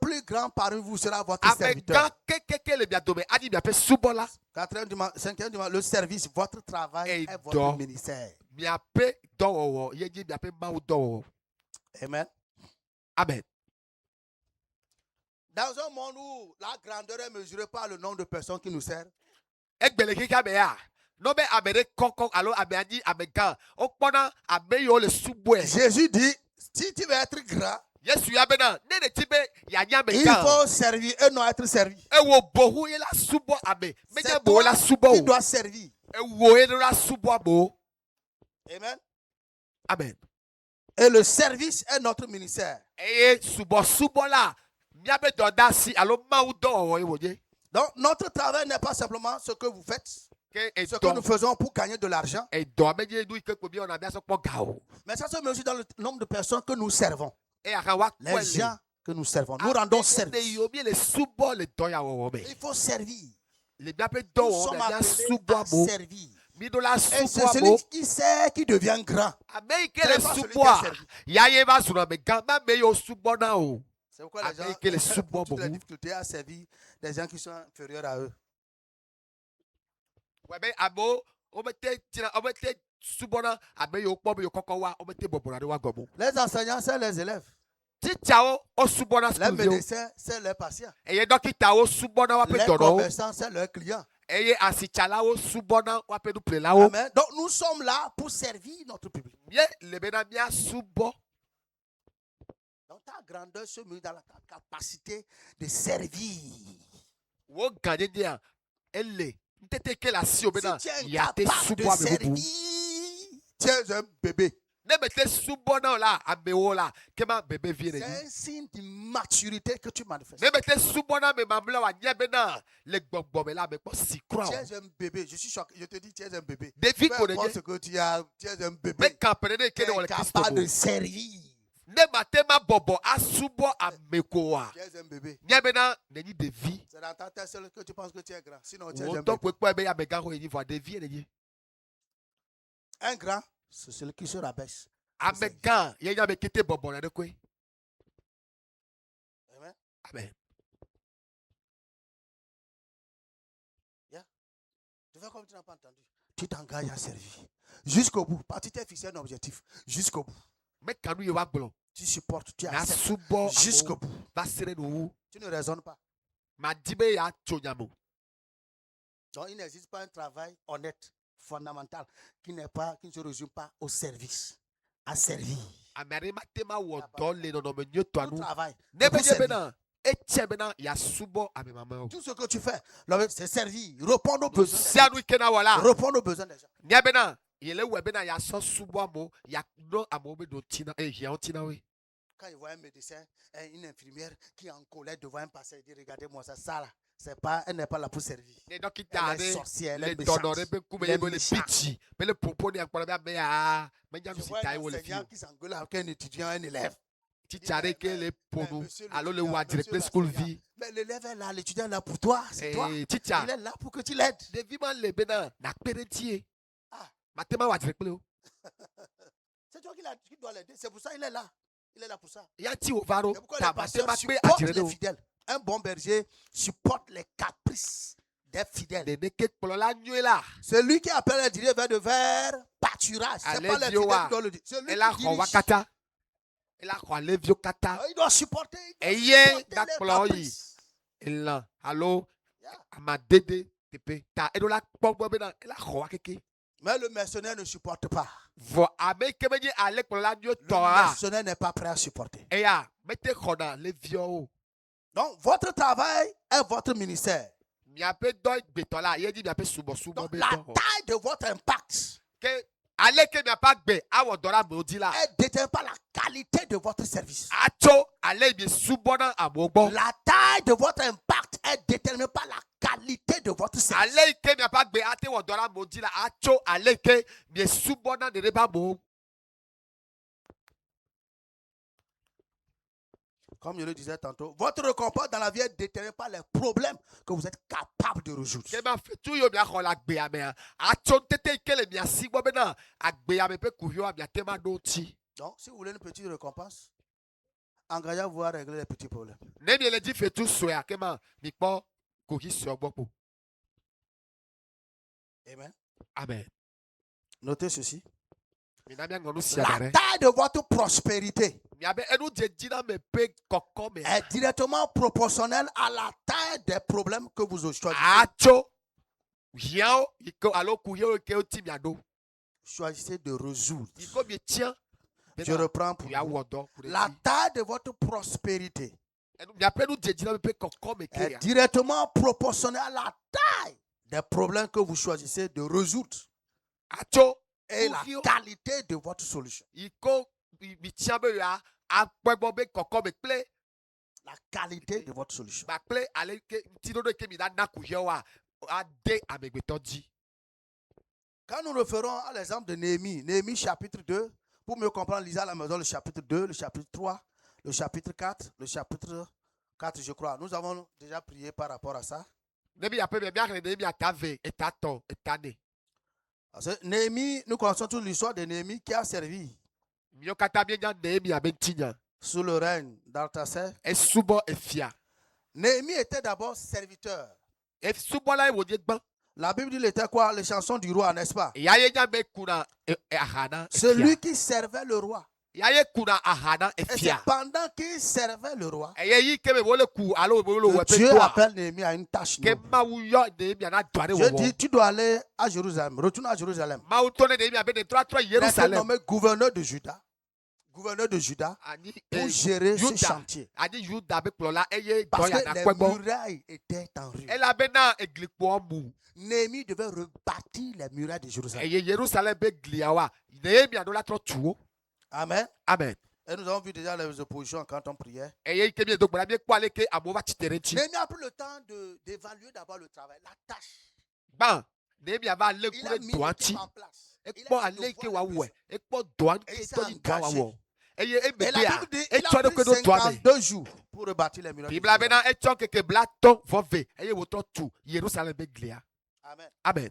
plus grand parmi vous sera votre serviteur. Cinquième dimanche, le service, votre travail est votre ministère. Amen. Amen. Dans un monde où la grandeur est mesurée par le nombre de personnes qui nous servent, Jésus dit, si tu veux être grand, il faut servir et non être servi. C'est toi qui dois servir. Amen. Amen. Et le service est notre ministère. Donc, notre travail n'est pas simplement ce que vous faites, ce que nous faisons pour gagner de l'argent, mais ça se mesure dans le nombre de personnes que nous servons. Les gens que nous servons. Nous rendons service. Il faut servir. Nous sommes appelés à servir. Et c'est celui qui sert qui devient grand. C'est pourquoi les gens ont toutes les difficultés à servir des gens qui sont inférieurs à eux. Les enseignants, c'est les élèves. Les médecins, c'est les patients. Les commerçants, c'est leurs clients. Amen. Donc nous sommes là pour servir notre public. Donc ta grandeur se met dans la capacité de servir. Si tu es incapable de servir, tu es un bébé. C'est un signe d'immaturité que tu manifestes. Tu es un bébé. Je suis choqué. Je te dis, tu es un bébé. Peu importe ce que tu as, tu es un bébé. Tu es incapable de servir. Tu es un bébé. C'est dans ta tête seule que tu penses que tu es grand. Sinon, tu es un bébé. Un grand, c'est celui qui se rabaisse. Amen. Amen. Yeah. Tu fais comme tu n'as pas entendu. Tu t'engages à servir. Jusqu'au bout. Tu t'es fixé un objectif. Jusqu'au bout. Tu supportes, tu acceptes. Jusqu'au bout. Tu ne raisonnes pas. Donc il n'existe pas un travail honnête, fondamental, qui ne se résume pas au service. À servir. Tout travail. Tout ce que tu fais, c'est servir. Répondre aux besoins. Répondre aux besoins des gens. Quand il voit un médecin, une infirmière qui est en colère devant un patient, il dit regardez-moi ça là. Elle n'est pas là pour servir. Elle est sorcière, elle est méchante. Je vois un enseignant qui s'engueule avec un étudiant, un élève. Mais l'élève est là, l'étudiant est là pour toi. C'est toi. Il est là pour que tu l'aides. C'est toi qui dois l'aider. C'est pour ça qu'il est là. Il est là pour ça. C'est pourquoi les pasteurs supportent les fidèles. Un bon berger supporte les caprices était fidèle. C'est lui qui appelle les dirigeants vers de vers pâturage. C'est pas les dirigeants qui doivent le dire. C'est lui qui dirige. Il doit supporter. Les caprices. Mais le mercenaire ne supporte pas. Le mercenaire n'est pas prêt à supporter. Donc, votre travail est votre ministère. Donc, la taille de votre impact est déterminée par la qualité de votre service. La taille de votre impact est déterminée par la qualité de votre service. Comme je le disais tantôt, votre récompense dans la vie est déterminée par les problèmes que vous êtes capable de résoudre. Donc, si vous voulez une petite récompense, engagez-vous à régler les petits problèmes. Amen. Amen. Notez ceci. La taille de votre prospérité est directement proportionnelle à la taille des problèmes que vous choisissez. Choisissez de résoudre. Je reprends pour vous. La taille de votre prospérité est directement proportionnelle à la taille des problèmes que vous choisissez de résoudre. Et la qualité de votre solution. La qualité de votre solution. Quand nous referons à l'exemple de Néhémie, Néhémie chapitre 2, pour mieux comprendre, lisez à la maison le chapitre 2, le chapitre 3, le chapitre 4, le chapitre 4, je crois. Nous avons déjà prié par rapport à ça. Néhémie, nous connaissons toute l'histoire de Néhémie qui a servi sous le règne d'Artaxerxès. Néhémie était d'abord serviteur. La Bible dit qu'il était quoi? Les chansons du roi, n'est-ce pas? Celui qui servait le roi. Et c'est pendant qu'il servait le roi, Dieu appelle Néhémie à une tâche noble. Je dis, tu dois aller à Jérusalem, retourne à Jérusalem. Il est nommé gouverneur de Juda. Gouverneur de Juda pour gérer ce chantier. Parce que les murailles étaient en ruine. Néhémie devait rebâtir les murailles de Jérusalem. Amen. Amen. Et nous avons vu déjà les oppositions quand on priait. Néhémie a pris le temps d'évaluer d'abord le travail, la tâche. Il a mis l'équipe en place. Et il s'est engagé. Et la Bible dit qu'il a pris 52 jours pour rebâtir les murailles de Jérusalem. Amen. Amen.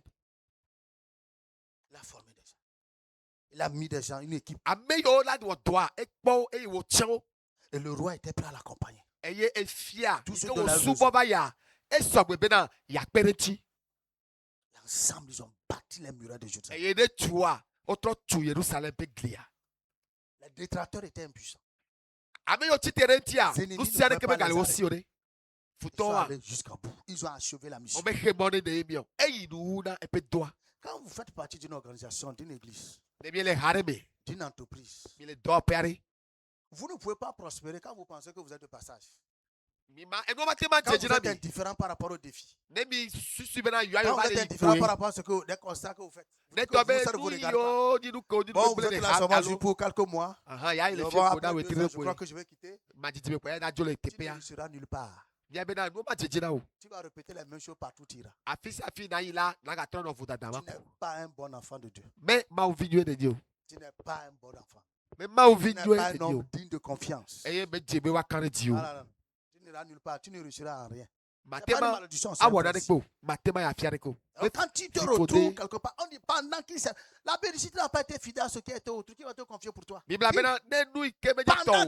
Il a formé des gens. Il a mis des gens, une équipe. Et le roi était prêt à l'accompagner. Tous ceux de la ensemble, ils ont bâti les murailles de Jérusalem. Les détracteurs étaient impuissants. Ils sont allés jusqu'au bout. Ils ont achevé la mission. Quand vous faites partie d'une organisation, d'une église, d'une entreprise, vous ne pouvez pas prospérer quand vous pensez que vous êtes de passage. Quand vous êtes indifférent par rapport aux défis. Quand vous êtes indifférent par rapport à des constats que vous faites. Vous ne vous regardez pas. Bon, vous êtes là seulement pour quelques mois. Je crois que je vais quitter. Tu ne seras nulle part. Tu vas répéter les mêmes choses partout. Tu n'es pas un bon enfant de Dieu. Tu n'es pas un bon enfant. Tu n'es pas un homme digne de confiance. Tu n'iras nulle part. Tu ne réussiras en rien. Quand tu te retrouves quelque part, on dit pendant qu'il sert. La Bible dit si tu n'as pas été fidèle à ce qui était autre, qui va te confier pour toi. Pendant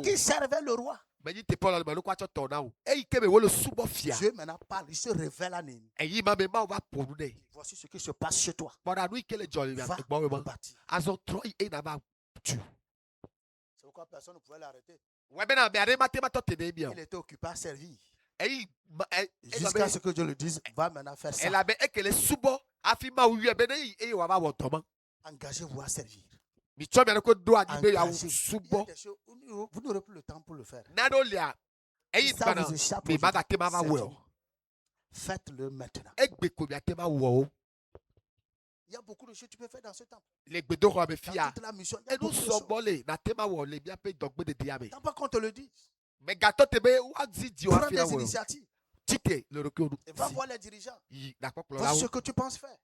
qu'il servait le roi. Dieu maintenant parle, il se révèle à nous. Voici ce qui se passe chez toi. Va le bâtir. C'est pourquoi personne ne pouvait l'arrêter. Il était occupé à servir. Jusqu'à ce que Dieu le dise, va maintenant faire ça. Engagez-vous à servir. Engagez. Vous n'aurez plus le temps pour le faire. Si ça vous échappe aujourd'hui, faites-le maintenant. Il y a beaucoup de choses que tu peux faire dans ce temps. Dans toute la mission, il y a beaucoup de choses. Tant pas qu'on te le dise. Prends des initiatives. Et va voir les dirigeants. Voici ce que tu penses faire.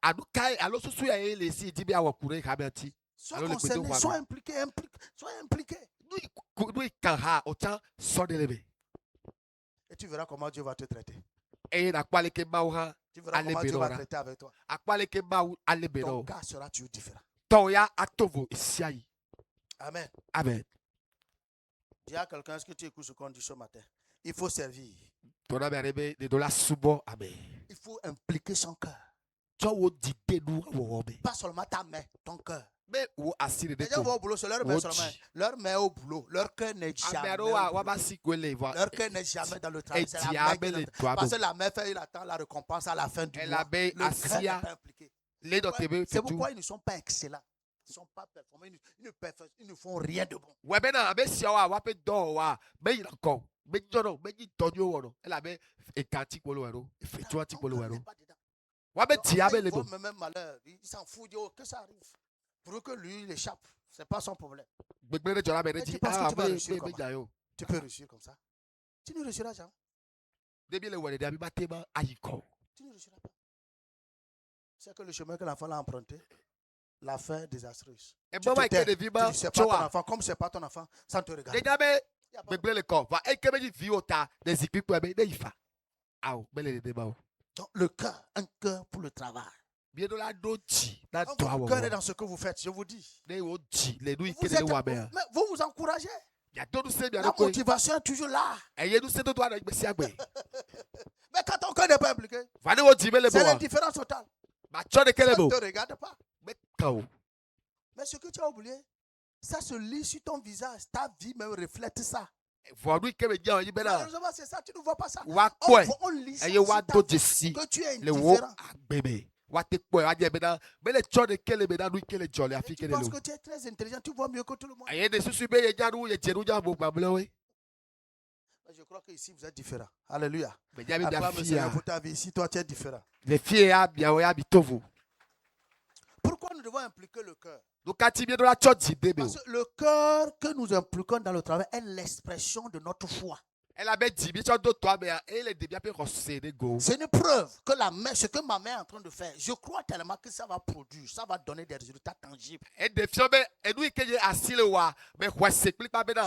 Sois concerné, sois impliqué. Et tu verras comment Dieu va te traiter. Tu verras comment Dieu va traiter avec toi. Ton cas sera toujours différent. Amen. Amen. Dis à quelqu'un, est-ce que tu écoutes ce qu'on dit ce matin? Il faut servir. Il Il faut impliquer son cœur. Pas seulement ta main, ton cœur. Les gens vont au boulot, c'est leur main seulement. Leur main au boulot. Leur cœur n'est jamais. Leur cœur n'est jamais dans le travail. C'est la main parce que la main fait, il attend la récompense à la fin du mois. Le cœur n'est pas impliqué. C'est pourquoi ils ne sont pas excellents. Ils ne sont pas performants. Ils ne font rien de bon. Même malheur, il s'en fout, il dit, que ça arrive. Pour que lui, il échappe. Ce n'est pas son problème. Tu peux réussir comme ça. Tu ne réussiras jamais. Tu ne réussiras pas. C'est que le chemin que l'enfant a emprunté, la fin désastreuse. Tu ne sais pas ton enfant, comme ce n'est pas ton enfant, ça ne te regarde. Donc, le cœur, un cœur pour le travail. Quand votre cœur est dans ce que vous faites, je vous dis. Vous vous encouragez. La motivation est toujours là. Mais quand ton cœur n'est pas impliqué, c'est l'indifférence totale. Ça ne te regarde pas. Mais ce que tu as oublié, ça se lit sur ton visage. Ta vie même reflète ça. Malheureusement, c'est ça, tu ne vois pas ça. On lit ça sur ta vie, que tu es indifférent. Tu penses que tu es très intelligent, tu vois mieux que tout le monde. Je crois qu'ici vous êtes différents. Alléluia. Pour ta vie, ici, toi tu es différent. Pourquoi nous devons impliquer le cœur? Parce que le cœur que nous impliquons dans le travail est l'expression de notre foi. C'est une preuve que la main, ce que ma main est en train de faire, je crois tellement que ça va produire, ça va donner des résultats tangibles. Je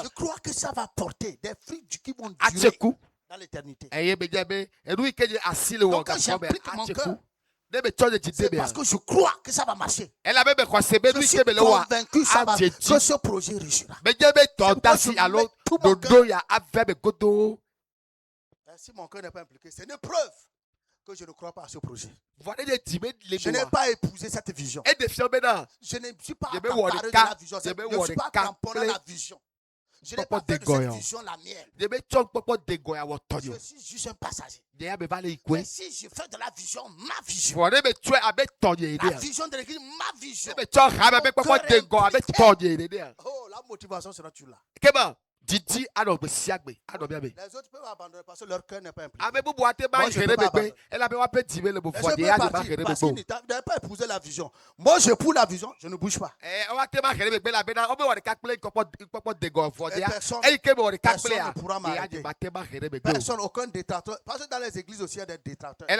crois que ça va porter des fruits qui vont durer dans l'éternité. Donc quand j'implique mon cœur, c'est parce que je crois que ça va marcher. Je suis convaincu que ce projet réussira. Si mon cœur n'est pas impliqué, c'est une preuve que je ne crois pas à ce projet. Je n'ai pas épousé cette vision. Je ne suis pas accaparé de la vision. Je ne suis pas cramponné à la vision. Je n'ai pas fait de cette vision la mienne. Je suis juste un passager. Mais si je fais de la vision, ma vision. La vision de l'église, ma vision. Oh, la motivation sera toujours là. Les autres peuvent abandonner parce que leur cœur n'est pas impliqué. Moi, je ne peux pas abandonner. Parce qu'ils n'avaient pas épousé la vision. Moi, je pousse la vision, je ne bouge pas. Personne ne pourra m'arrêter. Personne, aucun détracteur. Parce que dans les églises aussi, il y a des détracteurs. Il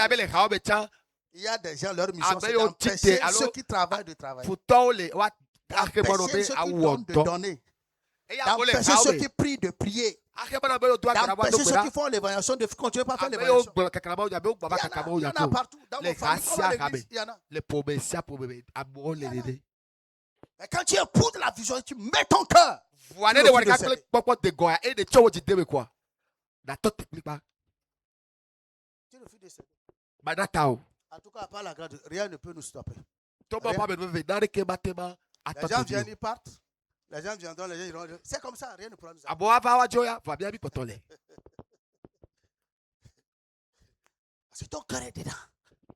y a des gens, leur mission, c'est d'empêcher ceux qui travaillent de travailler. D'empêcher ceux qui donnent de donner. D'empêcher ceux qui prient de prier. D'empêcher ceux qui font l'évaluation de continuer pas à faire l'évaluation. Il y en a partout. Dans nos familles, comme à l'église, il y en a. Mais quand tu épouses la vision, tu mets ton cœur. na to technique ba Tu refus de céder. ba na ta o En tout cas, par la grâce, rien ne peut nous stopper. to ba ba be ve na re ke ba te ba Les ato gens to viennent, di ils partent. Les gens viendront, les gens iront. C'est comme ça, rien ne pourra nous arrêter. abo ava wa joya va bien bi potole C'est ton cœur est dedans.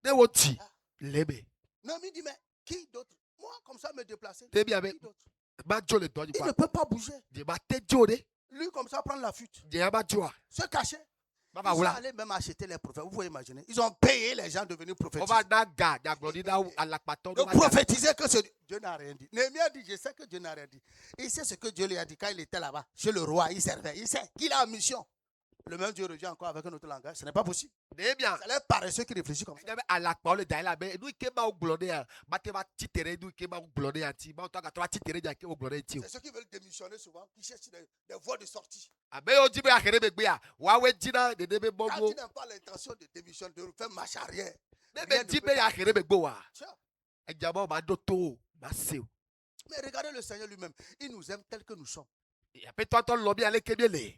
ne wo ti lebe Non, mais il dit, mais qui d'autre? Moi, comme ça, me déplacer. te bi ave Qui d'autre? ba jo le do ni Il pa ne peut pas bouger. je ba te jo de Lui, comme ça, prendre la fuite. je ba jo Se cacher. ba Ils ba sont wula allés même acheter les prophètes. Vous pouvez imaginer. Ils ont payé les gens de venir o prophétiser. ba na ga ja glori na alakpato De prophétiser que Dieu n'a rien dit. Néhémie a dit, je sais que Dieu n'a rien dit. Il sait ce que Dieu lui a dit quand il était là-bas, chez le roi, il servait. Il sait qu'il a une mission. Le même Dieu revient encore avec un autre langage. Ce n'est pas possible. ne bien C'est les paresseux qui réfléchissent comme ça. Ebe alakpa ole da la be nu ke ba oglode ya ba te ba titere nu ke ba oglode ya ti ba to ga to ba titere ja ke oglode ti o C'est ceux qui veulent démissionner souvent, qui cherchent des voies de sortie. abe o ji be akere be gbe ya wa we jina de be Quand bobo tu n'as pas l'intention de démissionner, de faire marche arrière, ne rien be ne ji peut be ya t'arrêter. akere be gbo wa Tiens. e jabo ma do to ma se o Mais regardez le Seigneur lui-même. Il nous aime tel que nous sommes. ya pe to lo bi ale ke bi le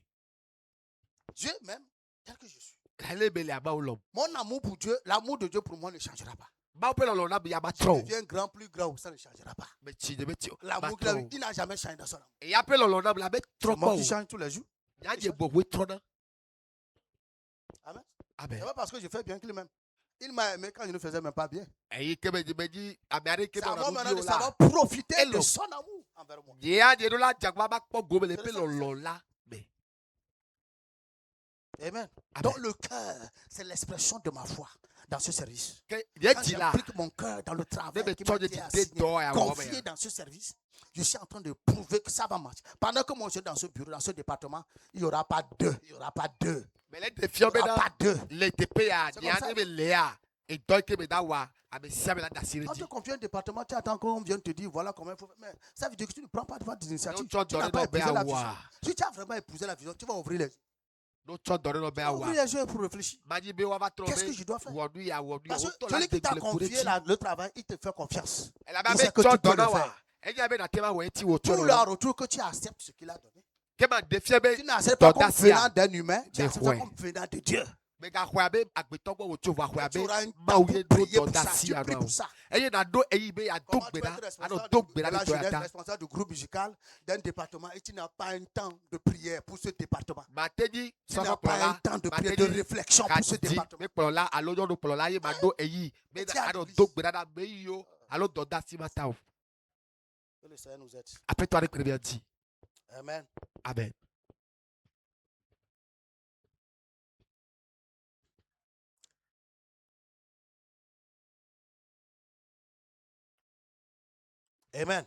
Dieu même, tel que je suis. ele be le aba o lo Mon amour pour Dieu, l'amour de Dieu pour moi ne changera pas. ba o pe lo na bi ya ba Je tro deviens grand, plus grand, ça ne changera pas. me chi de be ti o ba L'amour qu'il a eu, tro il n'a jamais changé dans son amour. e ya pe lo na la be tro C'est moi ko qui change tous les jours. ya je bo we tro na Amen. abe C'est pas parce que je fais bien qu'il m'aime. Il m'a aimé quand je ne faisais même pas bien. e ke be ji amare ke C'est à be moi na maintenant bu de o la savoir profiter de Hello. son amour envers moi. ya je do la jagba ba po go be le pe lo la be Amen. Amen. Donc le cœur, c'est l'expression de ma foi dans ce service. ke ye Quand ti la j'implique mon cœur dans le travail Bébé, qui toi, m'a je été dis, assigné, dédor, ya, ouais, confié ouais. dans ce service, je suis en train de prouver que ça va marcher. Pendant que moi je suis dans ce bureau, dans ce département, il n'y aura pas deux. Il n'y aura pas deux. mais les Il défiants n'y aura bena pas deux. les TP ya C'est ni comme ça. ane be lea et donc que me da wa abe sia me la da sire Quand di tu confies un département, tu attends qu'on vienne te dire voilà comment il faut faire. Mais ça veut dire que tu ne prends pas devant des initiatives. no cho Tu n'as dore pas no be épousé la vision. awa Si tu as vraiment épousé la vision, tu vas ouvrir les yeux. no cho dore no be Tu vas ouvrir awa les yeux pour réfléchir. maji be wa va trop Qu'est-ce que je dois faire? wodu ya Parce o que to la celui qui t'a de confié le travail, il te fait confiance. elle a Il be sait que cho tu peux dore le wa faire. enya be na tema we ti wo cho Tout no leur retour que tu acceptes ce qu'il a donné. ke ma défiant be Tu n'acceptes pas comme D'audacia. venant d'un humain, tu Mais acceptes ouais. comme venant de Dieu. me ga hwa be agbeto gbo wo cho wa hwa Tu be auras un ma temps o pour ye do prier pour ça. dodasi Tu ya pries no pour ça. eye na do eyi be ya do Comment tu peux gbera être ano responsable do de gbera la ni to jeunesse, yata responsable du groupe musical d'un département et tu n'as pas un temps de prière pour ce département. ma teji Tu so n'as fo pas un la temps de ma prière, de teji réflexion pour ce kati département. me kpɔlɔ la alo yɔnu kpɔlɔ la ye ma do eyi me Tiens, alo l'église. do gbera na me yi yo alo dɔ da si ma ta o Que le Seigneur nous aide. après toi de préviens dit Amen. amen Amen.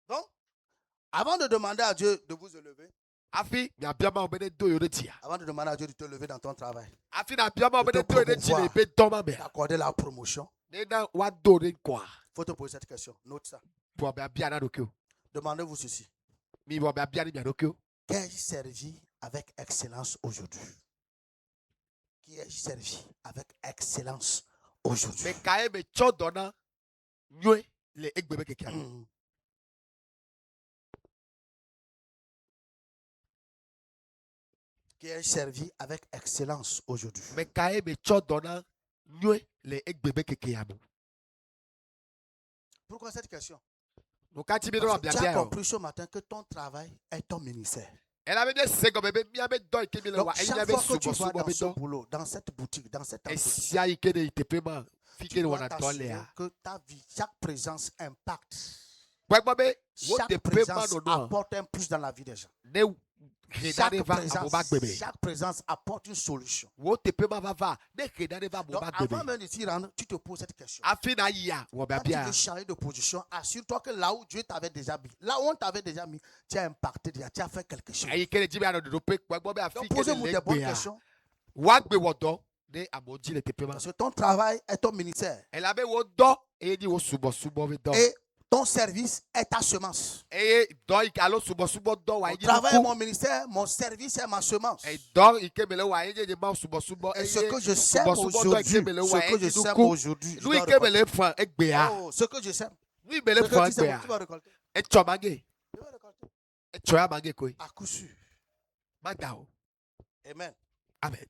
Donc, avant de demander à Dieu de vous élever, afi na biama o bɛ ne do yo ne tia avant de demander à Dieu de te lever dans ton travail, afi na biama o bɛ ne do yo ne ti promouvoir. le be dɔ ma mɛ d'accorder la promotion, ne na wa do ne kɔa il faut te poser cette question. Note ça. pour bɛ bia na do ke o Demandez-vous ceci. mi bɔ bɛ bia ni bia do ke o Qu'ai-je servi avec excellence aujourd'hui? Qui ai-je servi avec excellence aujourd'hui? mɛ ka ye mɛ tsɔ dɔ na nyoe le egbe bɛ keke alo Mm. Qui ai-je servi avec excellence aujourd'hui? mɛ ka ye mɛ tsɔ dɔ na nyoe le egbe bɛ keke alo Pourquoi cette question? no ka ti mi do Parce ma que bia tu as bia yo compris ce matin que ton travail est ton ministère. elle avait bien se gɔmɛ bɛ bia bɛ dɔ ike mi le Donc, wa eyi chaque bɛ fois que tu subɔ vas subɔ dans bɛ ce dɔ boulot, dans cette boutique, dans cette entreprise, esia yi ke ne yi teƒe ma fi ke tu ne dois wɔna dɔ t'assurer lea que ta vie, chaque présence impacte. gbɛgbɔ be wo Chaque teƒe ma présence nonoa apporte un plus dans la vie des gens. ne he da ne va amoba gbeme Chaque présence apporte une solution. wo teƒe ma va va ne he da ne va Donc, amoba avant gbeme même de t'y rendre, tu te poses cette question. afi na yia wɔ bɛ Quand tu bia veux changer de position, assure-toi que là où Dieu t'avait déjà mis, là où on t'avait déjà mis, tu as impacté déjà, tu as fait quelque chose. eyi ke ne dzi be anɔ dodo pe gbɛgbɔ be afi Donc, ke posez-vous ne des le bonnes gbea questions. wa gbe wɔ dɔ ne amewo dzi le teƒe ma Parce que ton travail est ton ministère. elabe wo dɔ eye ni wo subɔsubɔ be dɔ Et ton service est ta semence. eye dɔ yi ke alo subɔsubɔ dɔ wa Mon yi travail est nuku mon ministère, mon service est ma semence. dɔ yi ke me le wa ye nye ma subɔsubɔ Et ce eye que je sème subɔsubɔ dɔ yi aujourd'hui, ke me le wa ce ye que je nye sème nuku aujourd'hui, je nu yi dois ke me récolter. le fa egbea Oh, ce que je sème, nu yi me ce le que fa tu sèmes, egbea tu vas récolter. etsɔ mange Tu vas récolter. etsɔ ya mange koe À coup sûr. mada o Amen. Amen.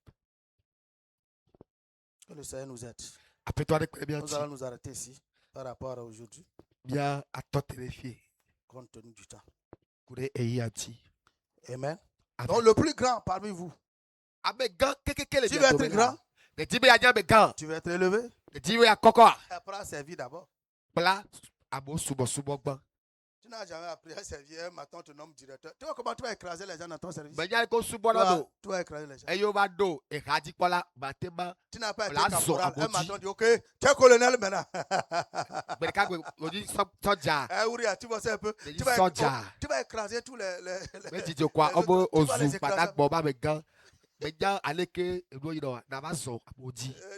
Que le Seigneur nous aide. Après toi, bien Nous allons nous arrêter ici par rapport à aujourd'hui. Bien à toi terrifié. Compte tenu du temps. Amen. Donc le plus grand parmi vous. Tu veux être grand. Tu veux être élevé. Apprends à servir d'abord. Tu n'as jamais appris à servir un matin, ton homme directeur. Tu vois comment tu vas écraser les gens dans ton service? Tu vas écraser les gens. Tu n'as pas été caporal. Un matin, on dit ok, tu es colonel maintenant. Tu vois ça un peu. Tu vas écraser tous les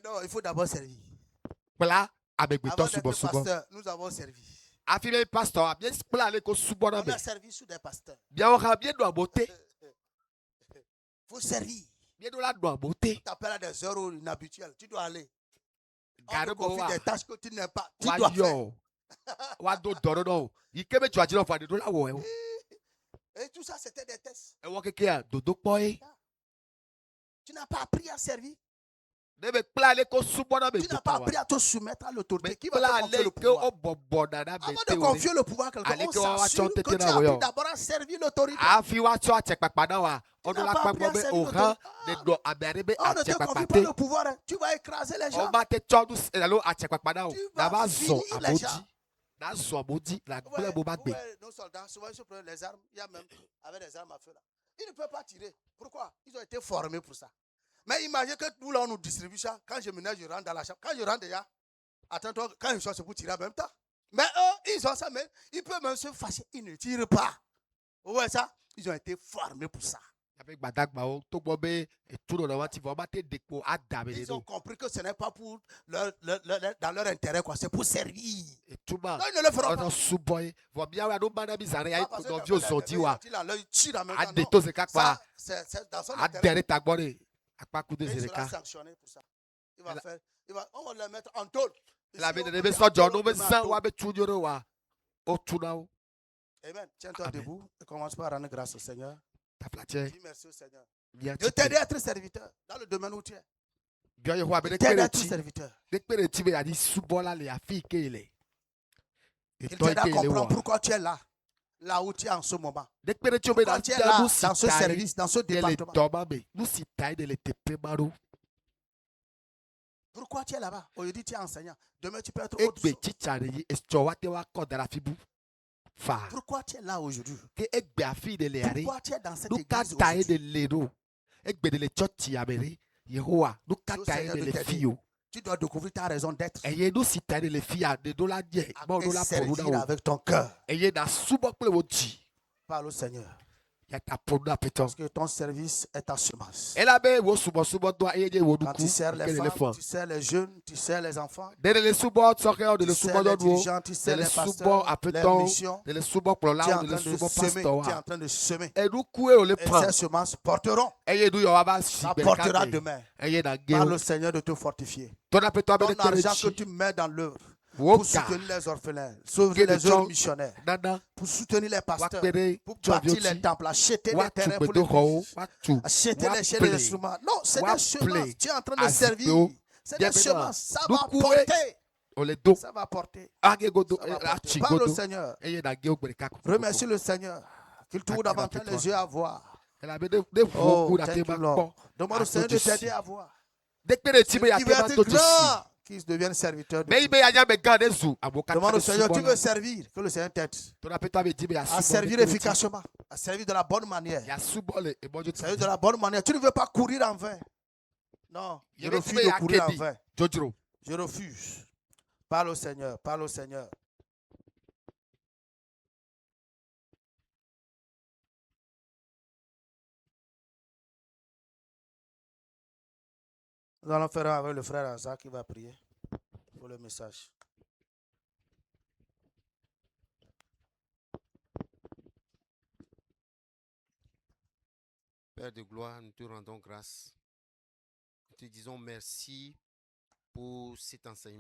non, il faut d'abord servir. Avant d'être pasteur, nous avons servi. On a servi sous des pasteurs. Il faut servir. Tu t'appelles à des heures inhabituelles. Tu dois aller. On te confie des tâches que tu n'aimes pas. Tu dois faire. Et tout ça, c'était des tests. Tu n'as pas appris à servir. Tu n'as pas appris à te soumettre à l'autorité. Qui va te confier le pouvoir? Avant de confier le pouvoir à quelqu'un, on s'assure que tu as appris d'abord à servir l'autorité. Tu n'as pas appris à servir l'autorité. On ne te confie pas le pouvoir. Tu vas écraser les gens. Tu vas finir les gens. Nos soldats, souvent ils se prennent les armes. Il y a même avec des armes à feu là. Ils ne peuvent pas tirer. Pourquoi? Ils ont été formés pour ça. Mais imagine que nous là on nous distribue ça. Quand je menais, je rentre dans la chambre. Quand je rentre déjà, attends-toi, quand ils sont c'est pour tirer en même temps. Mais eux, ils ont ça, mais ils peuvent même se fâcher. Ils ne tirent pas. Vous voyez ça? Ils ont été formés pour ça. Ils ont compris que ce n'est pas pour dans leur intérêt, quoi. C'est pour servir. Non, ils ne le feront pas. C'est dans son intérêt. Il sera sanctionné pour ça. On va le mettre en tôle. Amen. Tiens-toi debout et commence par rendre grâce au Seigneur. Dis merci au Seigneur. Je t'aide à être serviteur dans le domaine où tu es. Je t'aide à être serviteur. Il t'aide à comprendre pourquoi tu es là. Là où tu es en ce moment. Pourquoi tu es là, dans ce service, dans ce département. Pourquoi tu es là-bas? Aujourd'hui, tu es enseignant. Demain, tu peux être autre chose. Pourquoi tu es là aujourd'hui? Pourquoi tu es dans cette église aujourd'hui? Tu dois découvrir ta raison d'être. Et servir avec ton cœur. Parle au Seigneur. Parce que ton service est ta semence. Quand tu sers les femmes, tu sers les jeunes, tu sers les enfants, tu sers les dirigeants, tu sers les pasteurs, les missions, tu es en train de semer. Et ces semences porteront. Ça portera demain. Parle au Seigneur de te fortifier. Ton argent que tu mets dans l'œuvre. Pour soutenir les orphelins, sauver les œuvres missionnaires, pour soutenir les pasteurs, pour bâtir les temples, acheter les terrains pour les églises, acheter les chaînes et les instruments. Non, c'est des semences. Tu es en train de servir. C'est des semences. Ça va porter. Ça va porter. Parle au Seigneur. Remercie le Seigneur. Qu'il t'ouvre davantage les yeux à voir. Oh, thank you, Lord. Demande au Seigneur de t'aider à voir. Qui veut être grand, qu'ils deviennent serviteurs de Dieu. Demande au Seigneur, tu veux servir, que le Seigneur t'aide à servir efficacement, à servir de la bonne manière. Servir de la bonne manière. Tu ne veux pas courir en vain. Non, je refuse de courir en vain. Je refuse. Parle au Seigneur, parle au Seigneur. Nous allons faire avec le frère Azar qui va prier pour le message. Père de gloire, nous te rendons grâce. Nous te disons merci pour cet enseignement.